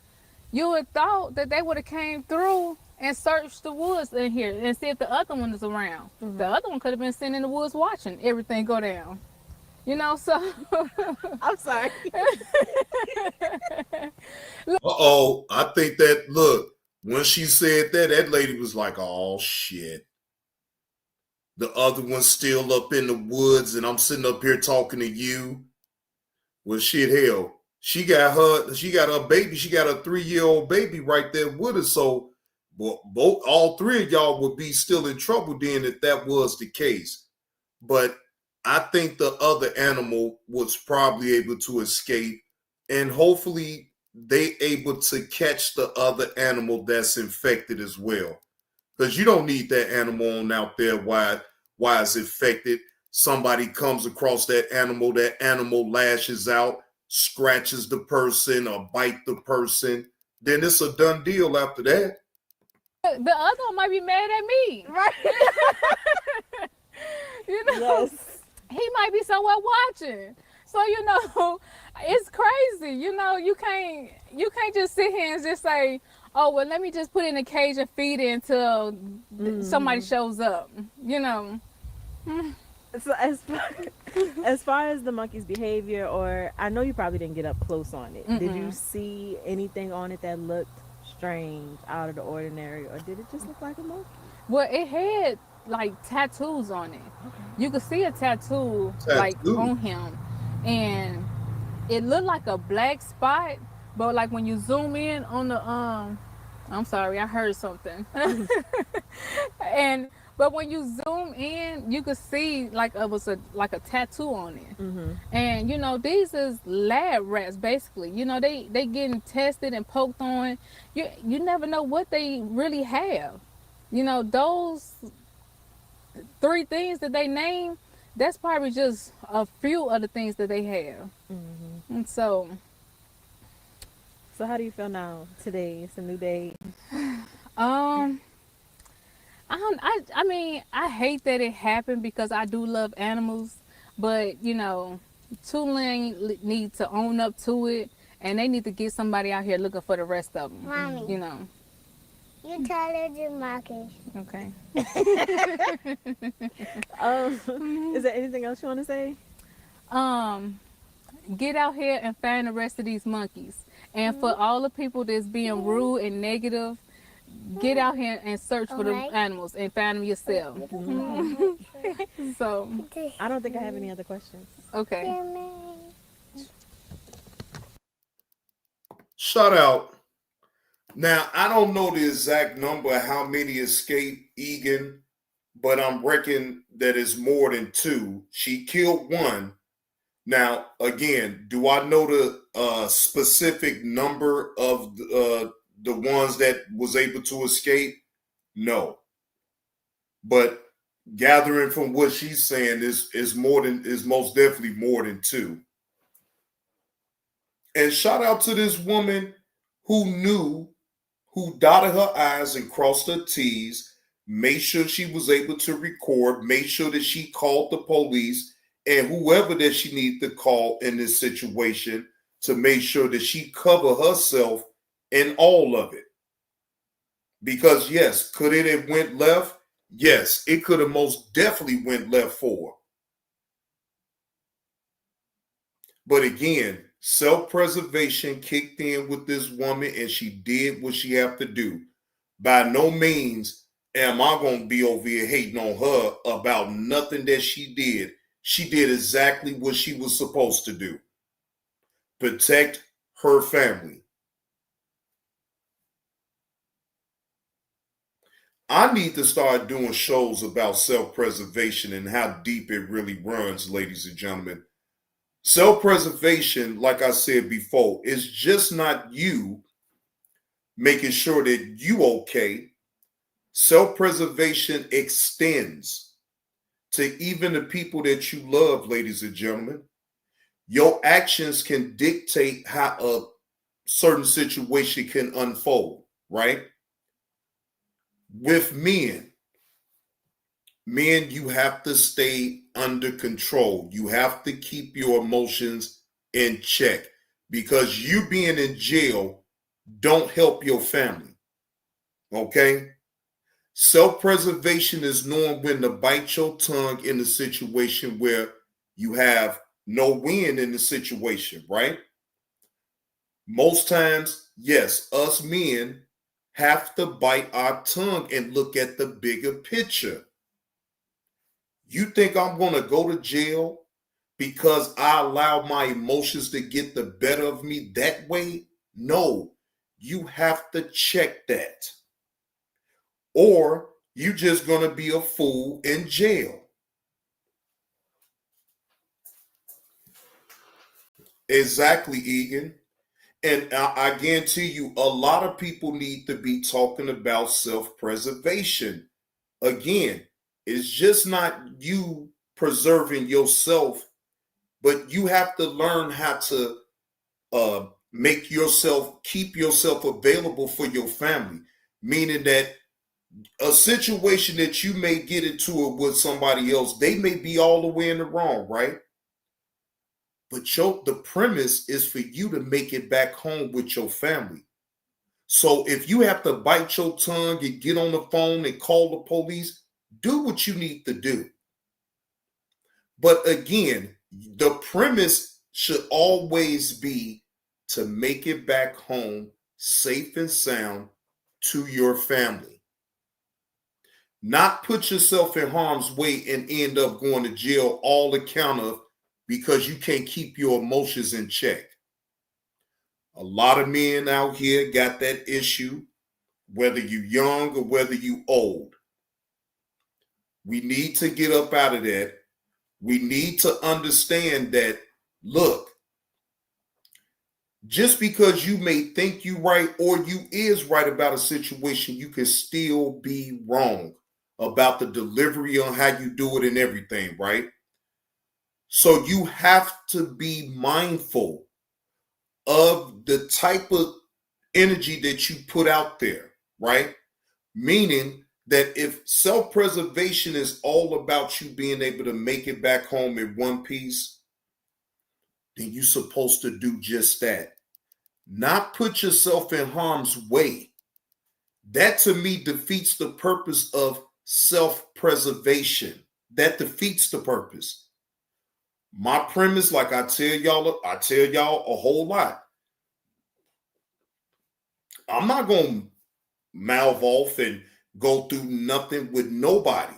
you would have thought that they would have came through and searched the woods in here and see if the other one is around. The other one could have been sitting in the woods watching everything go down. You know, so I'm sorry. Uh-oh, I think that, look, when she said that, that lady was like, oh, shit. The other one's still up in the woods, and I'm sitting up here talking to you. Well, shit, hell, she got her baby, she got a 3-year-old baby right there with her, so all three of y'all would be still in trouble then if that was the case. But I think the other animal was probably able to escape, and hopefully they able to catch the other animal that's infected as well. Because you don't need that animal on out there while it's infected. Somebody comes across that animal lashes out, scratches the person or bite the person, then it's a done deal after that. the other one might be mad at me. Right. You know, he might be somewhere watching. So, you know, it's crazy. You know, you can't just sit here and just say, oh, well, let me just put it in a cage and feed it until somebody shows up, you know. So as far as the monkey's behavior, or I know you probably didn't get up close on it. Did you see anything on it that looked strange, out of the ordinary, or did it just look like a monkey? Well, it had like tattoos on it. Okay. You could see a tattoo like on him, and it looked like a black spot, but like when you zoom in on the I'm sorry, I heard something. But when you zoom in, you could see like it was a tattoo on it. And you know, these is lab rats basically. You know, they getting tested and poked on. You never know what they really have. You know, those 3 things that they name, that's probably just a few of the things that they have. And so how do you feel now? Today, it's a new day. I mean, I hate that it happened because I do love animals, but you know, Tulane need to own up to it, and they need to get somebody out here looking for the rest of them. Mommy, you know. You taller than Marcus. Okay. Is there anything else you want to say? Get out here and find the rest of these monkeys. And for all the people that's being rude and negative, get out here and search for the animals and find them yourself. So, I don't think I have any other questions. Okay. Shout out. Now, I don't know the exact number of how many escaped Egan, but I'm reckoning that it's more than 2. She killed 1. Now, again, do I know the specific number of the ones that was able to escape? No. But gathering from what she's saying is most definitely more than 2. And shout out to this woman who dotted her I's and crossed her T's, made sure she was able to record, made sure that she called the police and whoever that she needed to call in this situation to make sure that she cover herself in all of it. Because yes, could it have went left? Yes, it could have most definitely went left for her. But again, self-preservation kicked in with this woman and she did what she had to do. By no means am I going to be over here hating on her about nothing that she did. She did exactly what she was supposed to do. Protect her family. I need to start doing shows about self-preservation and how deep it really runs, ladies and gentlemen. Self-preservation, like I said before, is just not you making sure that you okay. Self-preservation extends to even the people that you love, ladies and gentlemen. Your actions can dictate how a certain situation can unfold, right? With men, you have to stay under control. You have to keep your emotions in check because you being in jail don't help your family, okay? Self-preservation is knowing when to bite your tongue in a situation where you have no win in the situation, right? Most times, yes, us men have to bite our tongue and look at the bigger picture. You think I'm going to go to jail because I allow my emotions to get the better of me that way? No, you have to check that. Or you just going to be a fool in jail. Exactly, Egan. And I guarantee you, a lot of people need to be talking about self-preservation. Again, it's just not you preserving yourself, but you have to learn how to keep yourself available for your family. Meaning that a situation that you may get into it with somebody else, they may be all the way in the wrong, right? But the premise is for you to make it back home with your family. So if you have to bite your tongue and get on the phone and call the police, do what you need to do. But again, the premise should always be to make it back home safe and sound to your family. Not put yourself in harm's way and end up going to jail all account of because you can't keep your emotions in check. A lot of men out here got that issue, whether you young or whether you old. We need to get up out of that. We need to understand that, look, just because you may think you right or you is right about a situation, you can still be wrong about the delivery on how you do it and everything, right? So you have to be mindful of the type of energy that you put out there, right? Meaning that if self-preservation is all about you being able to make it back home in one piece, then you're supposed to do just that. Not put yourself in harm's way. That to me defeats the purpose of self-preservation. That defeats the purpose. My premise, like I tell y'all a whole lot. I'm not going to mouth off and go through nothing with nobody.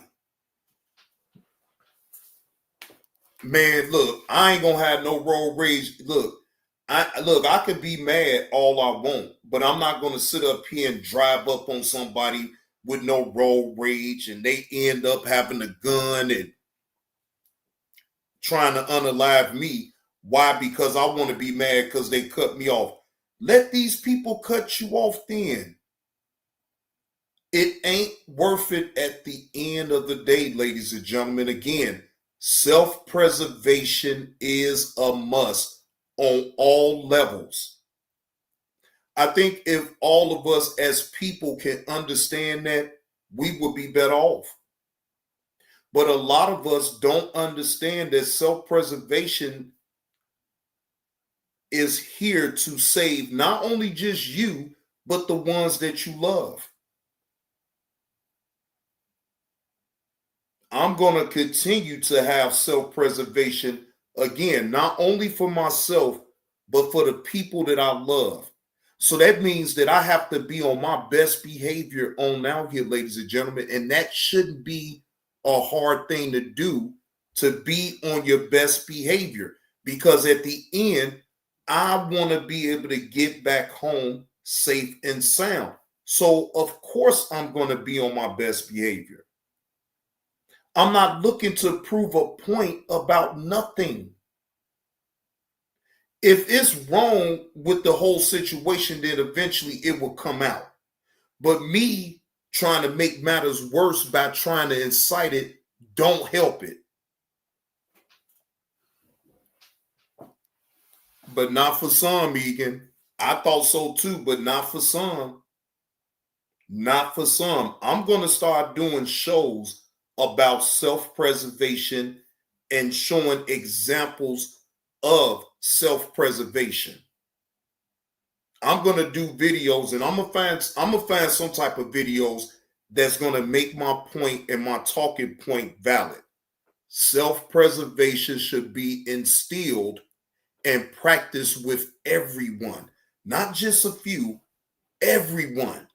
Man, look, I ain't going to have no road rage. Look, I could be mad all I want, but I'm not going to sit up here and drive up on somebody with no road rage and they end up having a gun and trying to unalive me. Why? Because I want to be mad because they cut me off. Let these people cut you off then. It ain't worth it at the end of the day, ladies and gentlemen. Again, self-preservation is a must on all levels. I think if all of us as people can understand that, we would be better off. But a lot of us don't understand that self-preservation is here to save not only just you, but the ones that you love. I'm going to continue to have self-preservation, again, not only for myself, but for the people that I love. So that means that I have to be on my best behavior on out here, ladies and gentlemen, and that shouldn't be a hard thing to do, to be on your best behavior, because at the end, I want to be able to get back home safe and sound. So of course I'm going to be on my best behavior. I'm not looking to prove a point about nothing. If it's wrong with the whole situation, then eventually it will come out. But me trying to make matters worse by trying to incite it don't help it. But not for some, Egan. I thought so too, but not for some. Not for some. I'm going to start doing shows about self-preservation and showing examples of self-preservation. I'm going to do videos, and I'm gonna find some type of videos that's going to make my point and my talking point valid. Self-preservation should be instilled and practiced with everyone, not just a few, everyone.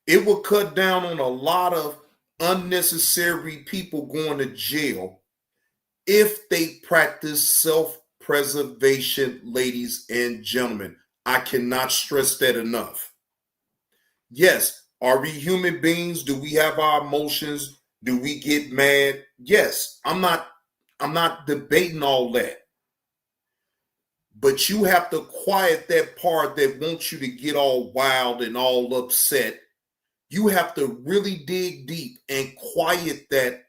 It will cut down on a lot of unnecessary people going to jail if they practice self-preservation, ladies and gentlemen. I cannot stress that enough. Yes, are we human beings? Do we have our emotions? Do we get mad? Yes, I'm not debating all that. But you have to quiet that part that wants you to get all wild and all upset. You have to really dig deep and quiet that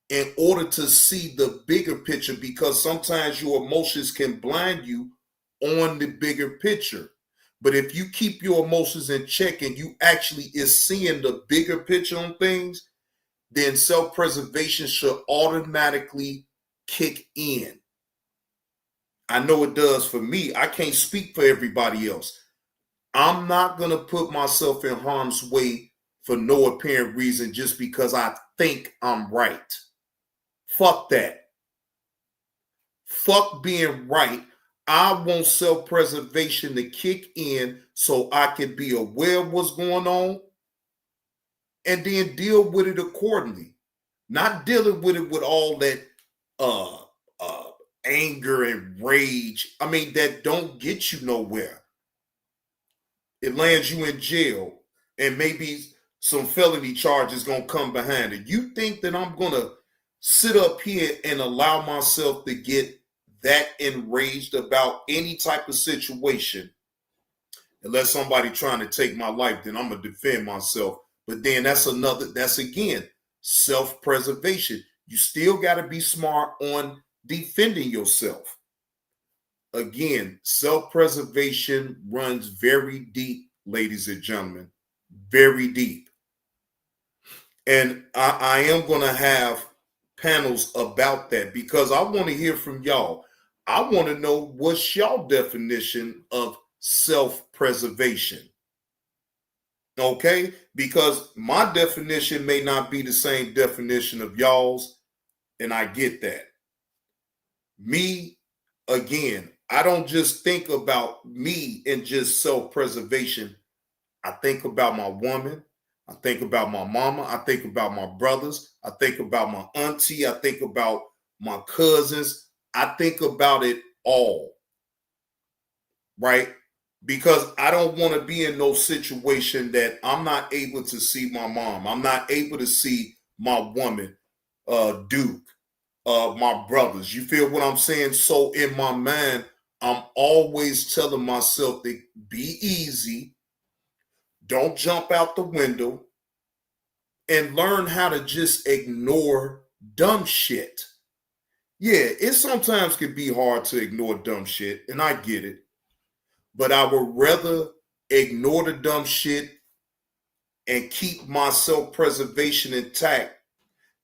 in order to see the bigger picture, because sometimes your emotions can blind you on the bigger picture. But if you keep your emotions in check and you actually is seeing the bigger picture on things, then self-preservation should automatically kick in. I know it does for me. I can't speak for everybody else. I'm not going to put myself in harm's way for no apparent reason just because I think I'm right. Fuck that. Fuck being right. I want self-preservation to kick in so I can be aware of what's going on and then deal with it accordingly. Not dealing with it with all that anger and rage. I mean, that don't get you nowhere. It lands you in jail and maybe some felony charges gonna come behind it. You think that I'm gonna sit up here and allow myself to get that enraged about any type of situation? Unless somebody trying to take my life, then I'm gonna defend myself. But then that's again self-preservation. You still got to be smart on defending yourself. Again, self-preservation runs very deep, ladies and gentlemen, very deep. And I am going to have panels about that because I want to hear from y'all. I want to know what's y'all definition of self-preservation. Okay? Because my definition may not be the same definition of y'all's, and I get that. Me, again, I don't just think about me and just self-preservation. I think about my woman. I think about my mama. I think about my brothers. I think about my auntie. I think about my cousins. I think about it all, right? Because I don't want to be in no situation that I'm not able to see my mom. I'm not able to see my woman, Duke, my brothers. You feel what I'm saying? So in my mind, I'm always telling myself to be easy. Don't jump out the window and learn how to just ignore dumb shit. Yeah, it sometimes can be hard to ignore dumb shit, and I get it. But I would rather ignore the dumb shit and keep my self-preservation intact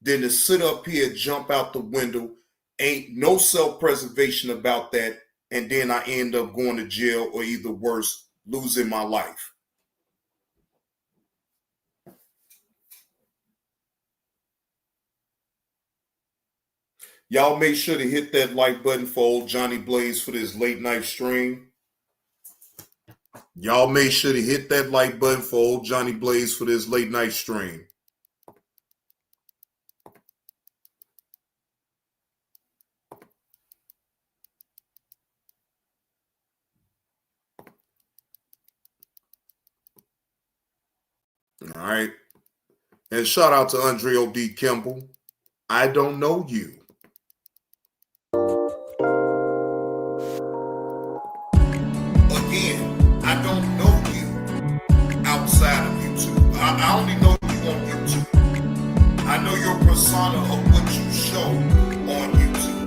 than to sit up here, jump out the window, ain't no self-preservation about that, and then I end up going to jail or either worse, losing my life. Y'all make sure to hit that like button for old Johnny Blaze for this late night stream. Y'all make sure to hit that like button for old Johnny Blaze for this late night stream. All right. And shout out to Andre O.D. Kimball. I don't know you. Again, I don't know you outside of YouTube. I only know you on YouTube. I know your persona of what you show on YouTube.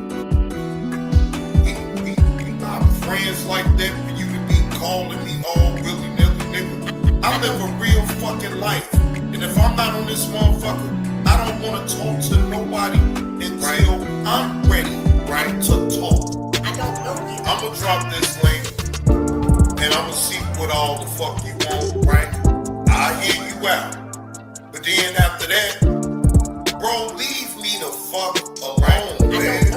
We not friends like that for you to be calling me all willy-nilly, nigga. I live a real fucking life. And if I'm not on this motherfucker, I don't want to talk to nobody until I'm ready, right, to talk. I don't know you. I'm going to drop this link, and I'm going to see what all the fuck you want, right? I'll hear you out. But then after that, bro, leave me the fuck alone, man.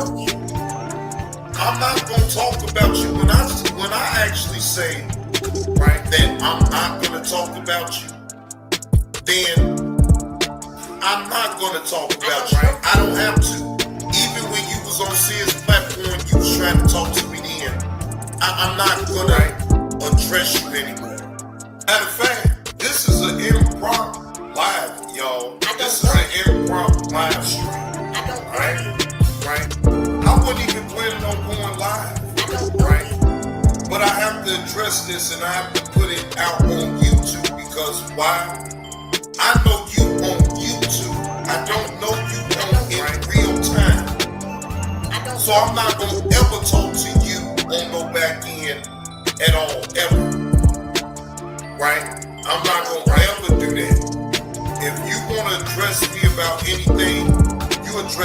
I'm not going to talk about you when I actually say, right, that I'm not going to talk about you. Then I'm not going to talk about you. Right? I don't have to. Even when you was on Sears platform, you was trying to talk to me then. I'm not going to address you anymore. Matter of fact, this is an impromptu live, y'all. This is an impromptu live stream. Right? I wasn't even planning on going live. Right? But I have to address this and I have to put it out on YouTube because why? I know you on YouTube. I don't know you in real time. So I'm not going to ever talk to you on no back end at all, ever.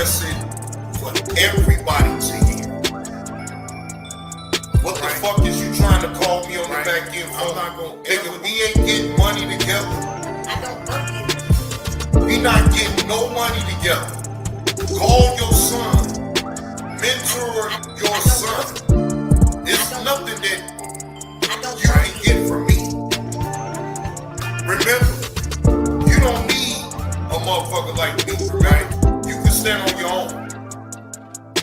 express it for everybody to hear. What the fuck is you trying to call me on the back end for? I'm not gonna. Nigga, we ain't getting money together. I don't know you. We not getting no money together. Call your son. Mentor your son. It's nothing that you can get from me. Remember, you don't need a motherfucker like me, right? You can stand on your own.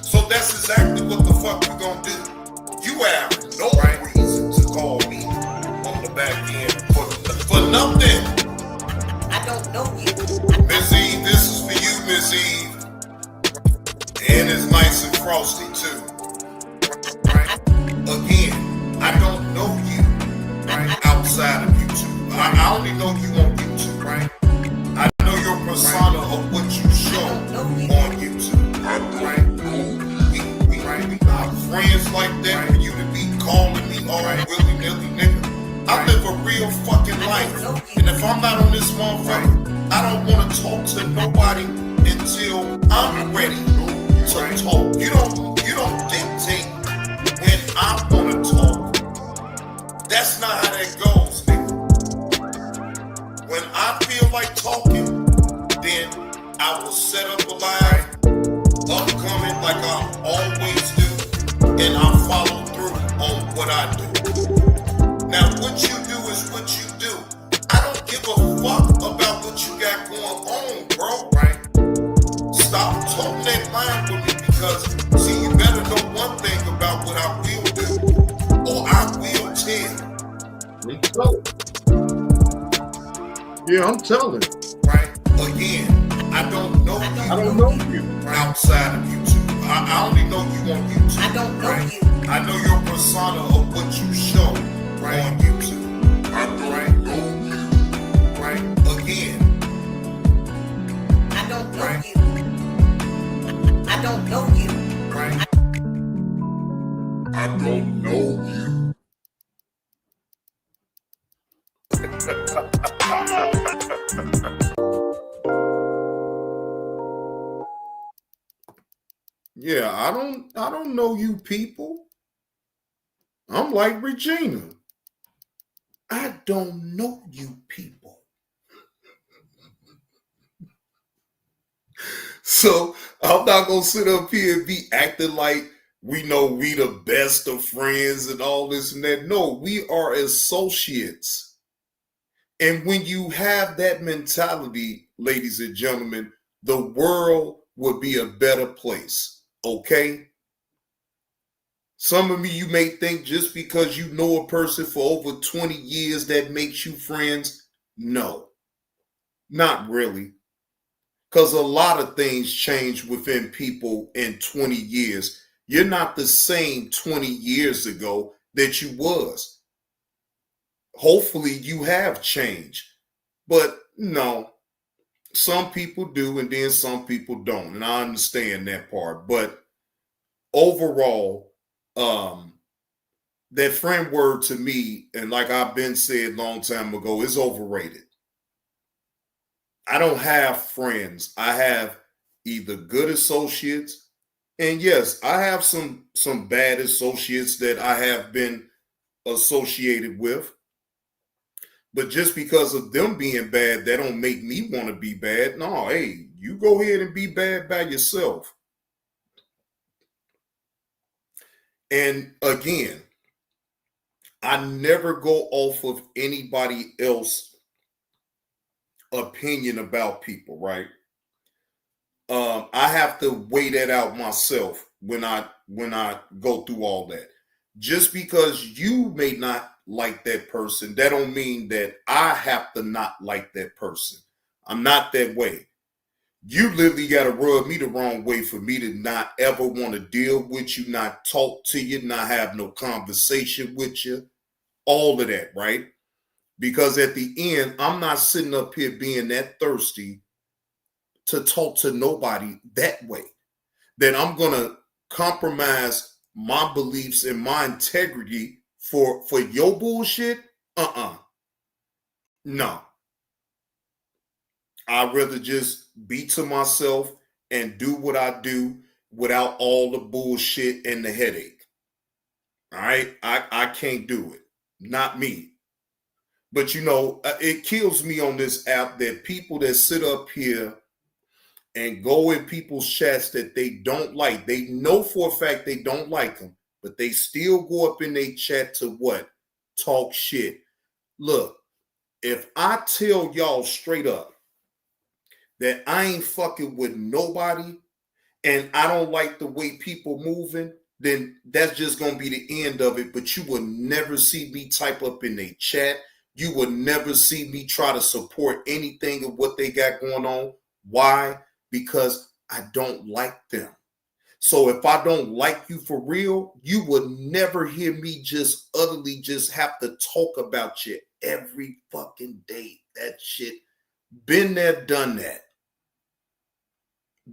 So that's exactly what the fuck we gonna do. You have no reason to call me on the back end for nothing. I don't know you. Miss Eve, this is for you, Miss Eve. And it's nice and frosty too. Right? Again, I don't know you, right? Outside of YouTube. I only know you on YouTube, right? I know your persona of what you show on YouTube, right? We got friends like that for you to be calling me all willy-nilly, nigga. I live a real fucking life. And if I'm not on this motherfucker, I don't want to talk to nobody until I'm ready to talk. You don't dictate when I want to talk. That's not how that goes, nigga. When I feel like talking, then I will set up a live, upcoming like I always do, and I'll follow through on what I do. Now, what you do is what you do. I don't give a fuck about what you got going on, bro, right? Stop talking that line with me because, see, you better know one thing about what I will do, or I will tell. Yeah, I'm telling. Right? Again, I don't know you. I don't know you. Outside of YouTube. I only know you on YouTube. I don't know you. I know your persona of what you show on YouTube. Right? Right? Again. I don't know you. I don't know you. Right? I don't know you. Yeah, I don't know you people. I'm like Regina. I don't know you people. So I'm not gonna sit up here and be acting like we know we the best of friends and all this and that. No, we are associates. And when you have that mentality, ladies and gentlemen, the world would be a better place. Okay? Some of you may think just because you know a person for over 20 years that makes you friends. No, not really. Because a lot of things change within people in 20 years. You're not the same 20 years ago that you was. Hopefully you have changed. But no. Some people do, and then some people don't, and I understand that part. But overall, that friend word to me, and like I've been said a long time ago, is overrated. I don't have friends. I have either good associates, and yes, I have some bad associates that I have been associated with. But just because of them being bad, that don't make me want to be bad. No, hey, you go ahead and be bad by yourself. And again, I never go off of anybody else's opinion about people, right? I have to weigh that out myself when I go through all that. Just because you may not like that person, that don't mean that I have to not like that person. I'm not that way. You literally got to rub me the wrong way for me to not ever want to deal with you, not talk to you, not have no conversation with you, all of that, right? Because at the end, I'm not sitting up here being that thirsty to talk to nobody that way, that I'm going to compromise my beliefs and my integrity for your bullshit. No. I'd rather just be to myself and do what I do without all the bullshit and the headache. All right? I can't do it. Not me. But, you know, it kills me on this app that people that sit up here and go in people's chats that they don't like, they know for a fact they don't like them, but they still go up in their chat to what? Talk shit. Look, if I tell y'all straight up that I ain't fucking with nobody and I don't like the way people moving, then that's just going to be the end of it. But you will never see me type up in their chat. You will never see me try to support anything of what they got going on. Why? Because I don't like them. So if I don't like you for real, you would never hear me just utterly just have to talk about you every fucking day. That shit, been there, done that.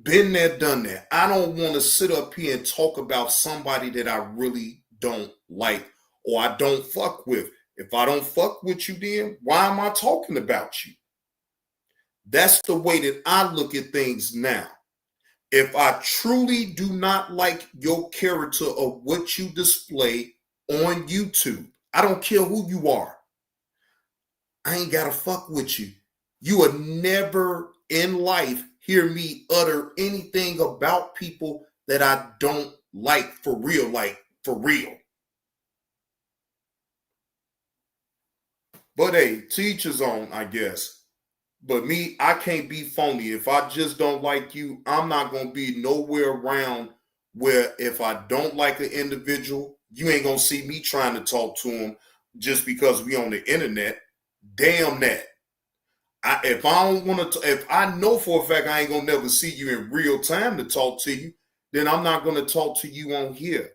Been there, done that. I don't want to sit up here and talk about somebody that I really don't like or I don't fuck with. If I don't fuck with you, then why am I talking about you? That's the way that I look at things now. If I truly do not like your character or what you display on YouTube, I don't care who you are. I ain't got to fuck with you. You will never in life hear me utter anything about people that I don't like for real, for real. But hey, to each his own, I guess. But me, I can't be phony. If I just don't like you, I'm not going to be nowhere around where if I don't like an individual, you ain't going to see me trying to talk to him just because we on the internet. Damn that. If I don't want to, if I know for a fact I ain't going to never see you in real time to talk to you, then I'm not going to talk to you on here.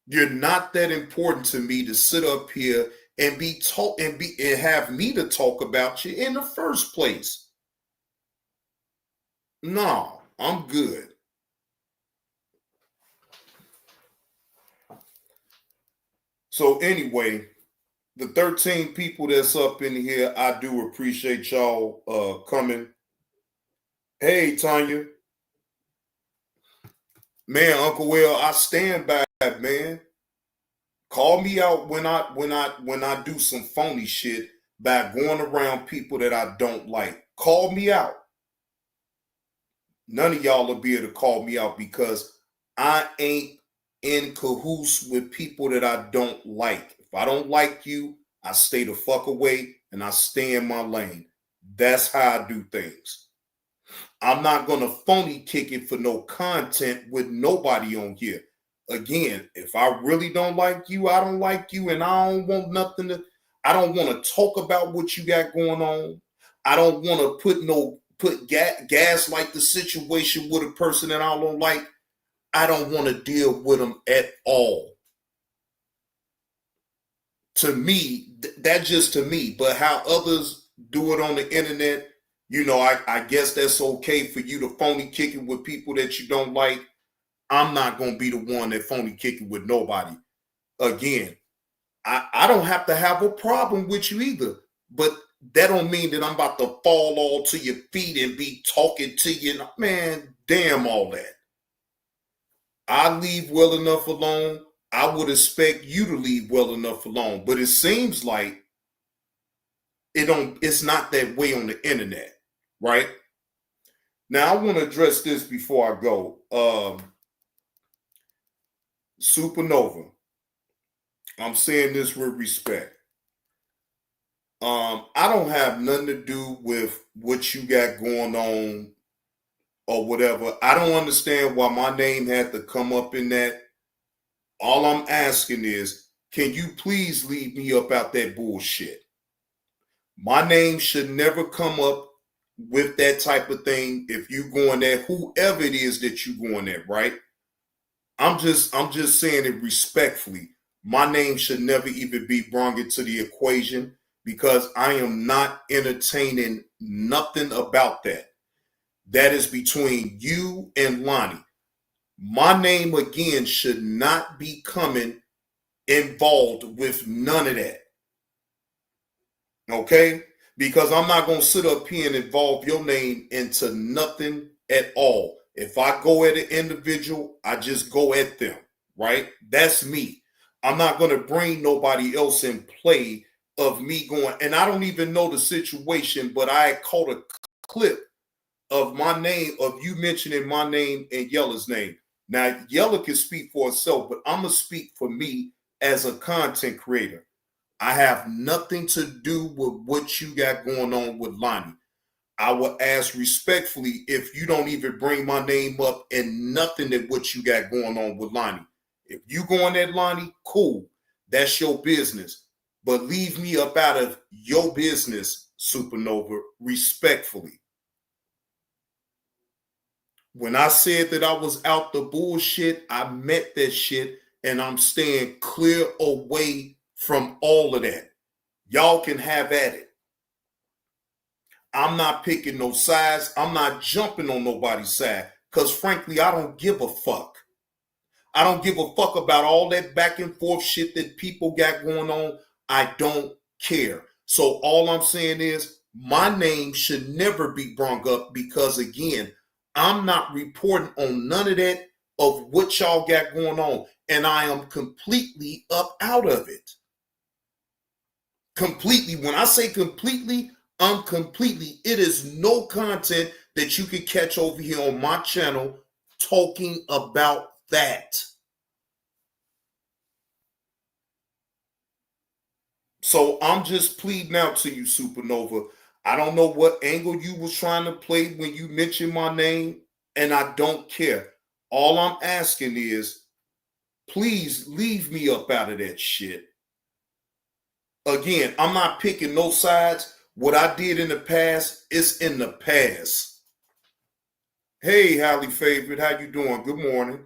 You're not that important to me to sit up here and have me to talk about you in the first place. No, I'm good. So anyway, the 13 people that's up in here, I do appreciate y'all coming. Hey, Tanya. Man, Uncle Will, I stand by it, man. Call me out when I do some phony shit by going around people that I don't like. Call me out. None of y'all will be able to call me out because I ain't in cahoots with people that I don't like. If I don't like you, I stay the fuck away and I stay in my lane. That's how I do things. I'm not going to phony kick it for no content with nobody on here. Again, if I really don't like you, I don't like you, and I don't want nothing to, I don't want to talk about what you got going on. I don't want to put gaslight the situation with a person that I don't like. I don't want to deal with them at all. To me, that's just to me. But how others do it on the internet, you know, I guess that's okay for you to phony kick it with people that you don't like. I'm not going to be the one that phony kick it with nobody. Again, I don't have to have a problem with you either. But that don't mean that I'm about to fall all to your feet and be talking to you. Man, damn all that. I leave well enough alone. I would expect you to leave well enough alone. But it seems like it's not that way on the internet, right? Now, I want to address this before I go. Supernova. I'm saying this with respect. I don't have nothing to do with what you got going on or whatever. I don't understand why my name had to come up in that. All I'm asking is, can you please leave me up out that bullshit? My name should never come up with that type of thing if you going there, whoever it is that you going there, right? I'm just saying it respectfully. My name should never even be brought into the equation because I am not entertaining nothing about that. That is between you and Lonnie. My name, again, should not be coming involved with none of that. Okay? Because I'm not going to sit up here and involve your name into nothing at all. If I go at an individual, I just go at them, right? That's me. I'm not going to bring nobody else in play of me going, and I don't even know the situation, but I caught a clip of my name, of you mentioning my name and Yella's name. Now, Yella can speak for herself, but I'm going to speak for me as a content creator. I have nothing to do with what you got going on with Lonnie. I will ask respectfully if you don't even bring my name up and nothing that what you got going on with Lonnie. If you going at Lonnie, cool. That's your business. But leave me up out of your business, Supernova, respectfully. When I said that I was out the bullshit, I meant that shit, and I'm staying clear away from all of that. Y'all can have at it. I'm not picking no sides. I'm not jumping on nobody's side because, frankly, I don't give a fuck. I don't give a fuck about all that back and forth shit that people got going on. I don't care. So all I'm saying is my name should never be brought up because, again, I'm not reporting on none of that of what y'all got going on, and I am completely up out of it. Completely. When I say completely, I'm completely. It is no content that you can catch over here on my channel talking about that. So I'm just pleading out to you, Supernova. I don't know what angle you was trying to play when you mentioned my name, and I don't care. All I'm asking is, please leave me up out of that shit. Again, I'm not picking no sides. What I did in the past is in the past. Hey, Holly Favorite, how you doing? Good morning.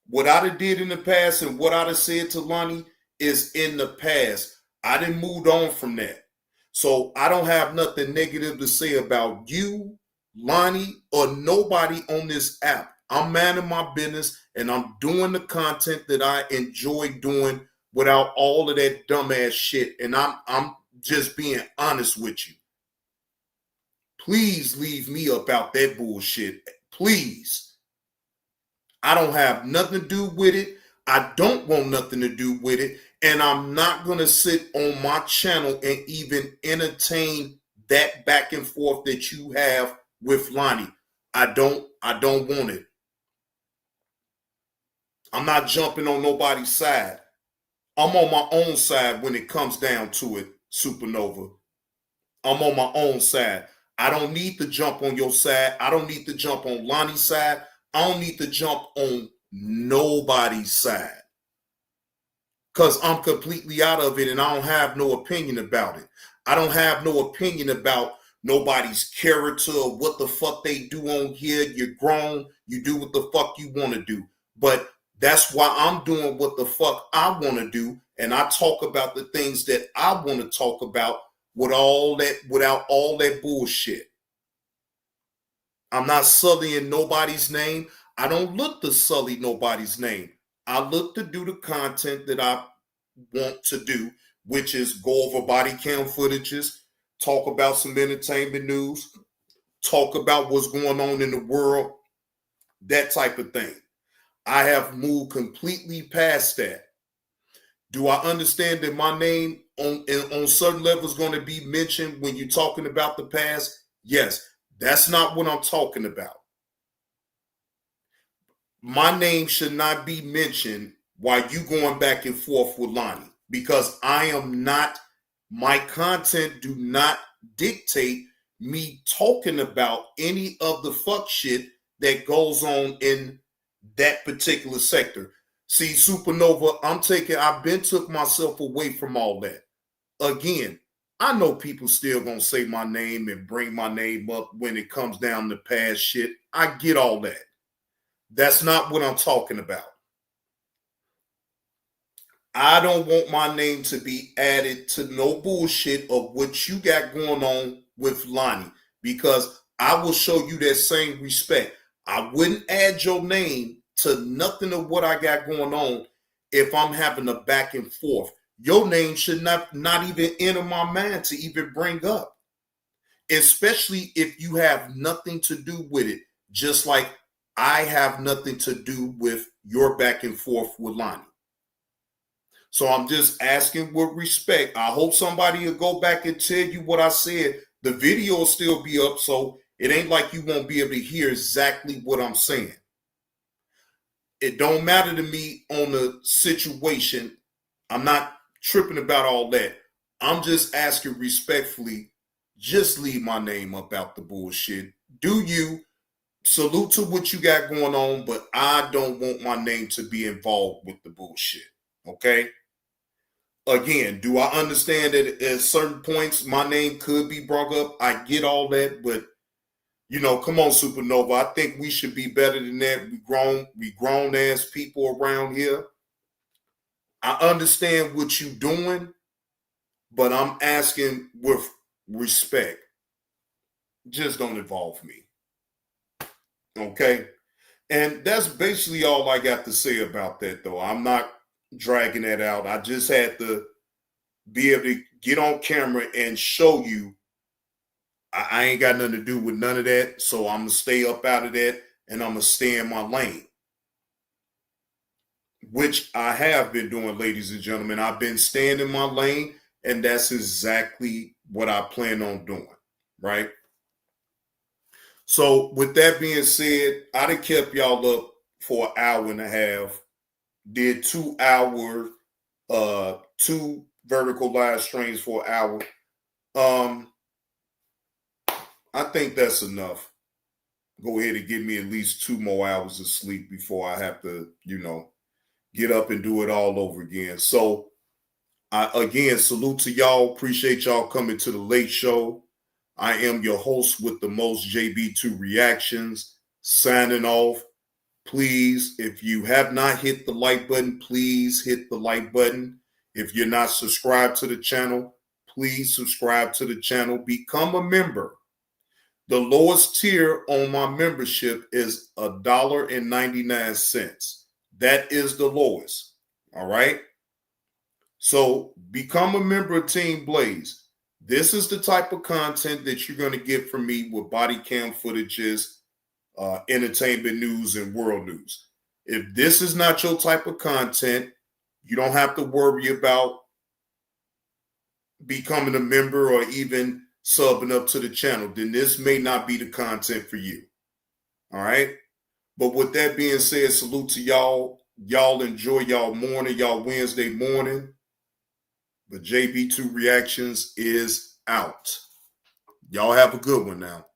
What I did in the past and what I said to Lonnie is in the past. I didn't move on from that. So I don't have nothing negative to say about you, Lonnie, or nobody on this app. I'm minding my business and I'm doing the content that I enjoy doing without all of that dumbass shit. And I'm just being honest with you. Please leave me up out that bullshit. Please. I don't have nothing to do with it. I don't want nothing to do with it. And I'm not going to sit on my channel and even entertain that back and forth that you have with Lonnie. I don't want it. I'm not jumping on nobody's side. I'm on my own side when it comes down to it, Supernova. I'm on my own side. I don't need to jump on your side. I don't need to jump on Lonnie's side. I don't need to jump on nobody's side. Because I'm completely out of it and I don't have no opinion about it. I don't have no opinion about nobody's character or what the fuck they do on here. You're grown. You do what the fuck you want to do. But that's why I'm doing what the fuck I want to do. And I talk about the things that I want to talk about with all that, without all that bullshit. I'm not sullying nobody's name. I don't look to sully nobody's name. I look to do the content that I want to do, which is go over body cam footages, talk about some entertainment news, talk about what's going on in the world, that type of thing. I have moved completely past that. Do I understand that my name on certain levels is going to be mentioned when you're talking about the past? Yes, that's not what I'm talking about. My name should not be mentioned while you going back and forth with Lonnie, because I am not, my content do not dictate me talking about any of the fuck shit that goes on in that particular sector. See, Supernova, I've been took myself away from all that. Again, I know people still gonna say my name and bring my name up when it comes down to past shit. I get all that. That's not what I'm talking about. I don't want my name to be added to no bullshit of what you got going on with Lonnie, because I will show you that same respect. I wouldn't add your name to nothing of what I got going on if I'm having a back and forth. your name should not even enter my mind to even bring up, especially if you have nothing to do with it, just like I have nothing to do with your back and forth with Lonnie. So I'm just asking with respect. I hope somebody will go back and tell you what I said. The video will still be up, so it ain't like you won't be able to hear exactly what I'm saying. It don't matter to me on the situation. I'm not tripping about all that. I'm just asking respectfully, just leave my name up out the bullshit. Do you? Salute to what you got going on, but I don't want my name to be involved with the bullshit. Okay? Again, do I understand that at certain points my name could be brought up? I get all that, but you know, come on, Supernova. I think we should be better than that. We grown ass people around here. I understand what you're doing, but I'm asking with respect. Just don't involve me. Okay? And that's basically all I got to say about that, though. I'm not dragging that out. I just had to be able to get on camera and show you I ain't got nothing to do with none of that. So I'm going to stay up out of that and I'm going to stay in my lane, which I have been doing, ladies and gentlemen. I've been staying in my lane, and that's exactly what I plan on doing, right? So with that being said, I done kept y'all up for an hour and a half, did 2 hour, 2 vertical live streams for an hour. I think that's enough. Go ahead and give me at least 2 more hours of sleep before I have to, you know, get up and do it all over again. So, again, salute to y'all. Appreciate y'all coming to the late show. I am your host with the most, JB2 Reactions, signing off. Please, if you have not hit the like button, please hit the like button. If you're not subscribed to the channel, please subscribe to the channel. Become a member. The lowest tier on my membership is $1.99. That is the lowest. All right. So become a member of Team Blaze. This is the type of content that you're going to get from me with body cam footages, entertainment news, and world news. If this is not your type of content, you don't have to worry about becoming a member or even subbing up to the channel. Then this may not be the content for you. All right. But with that being said, salute to y'all. Y'all enjoy y'all morning, y'all Wednesday morning. But JB2 Reactions is out. Y'all have a good one now.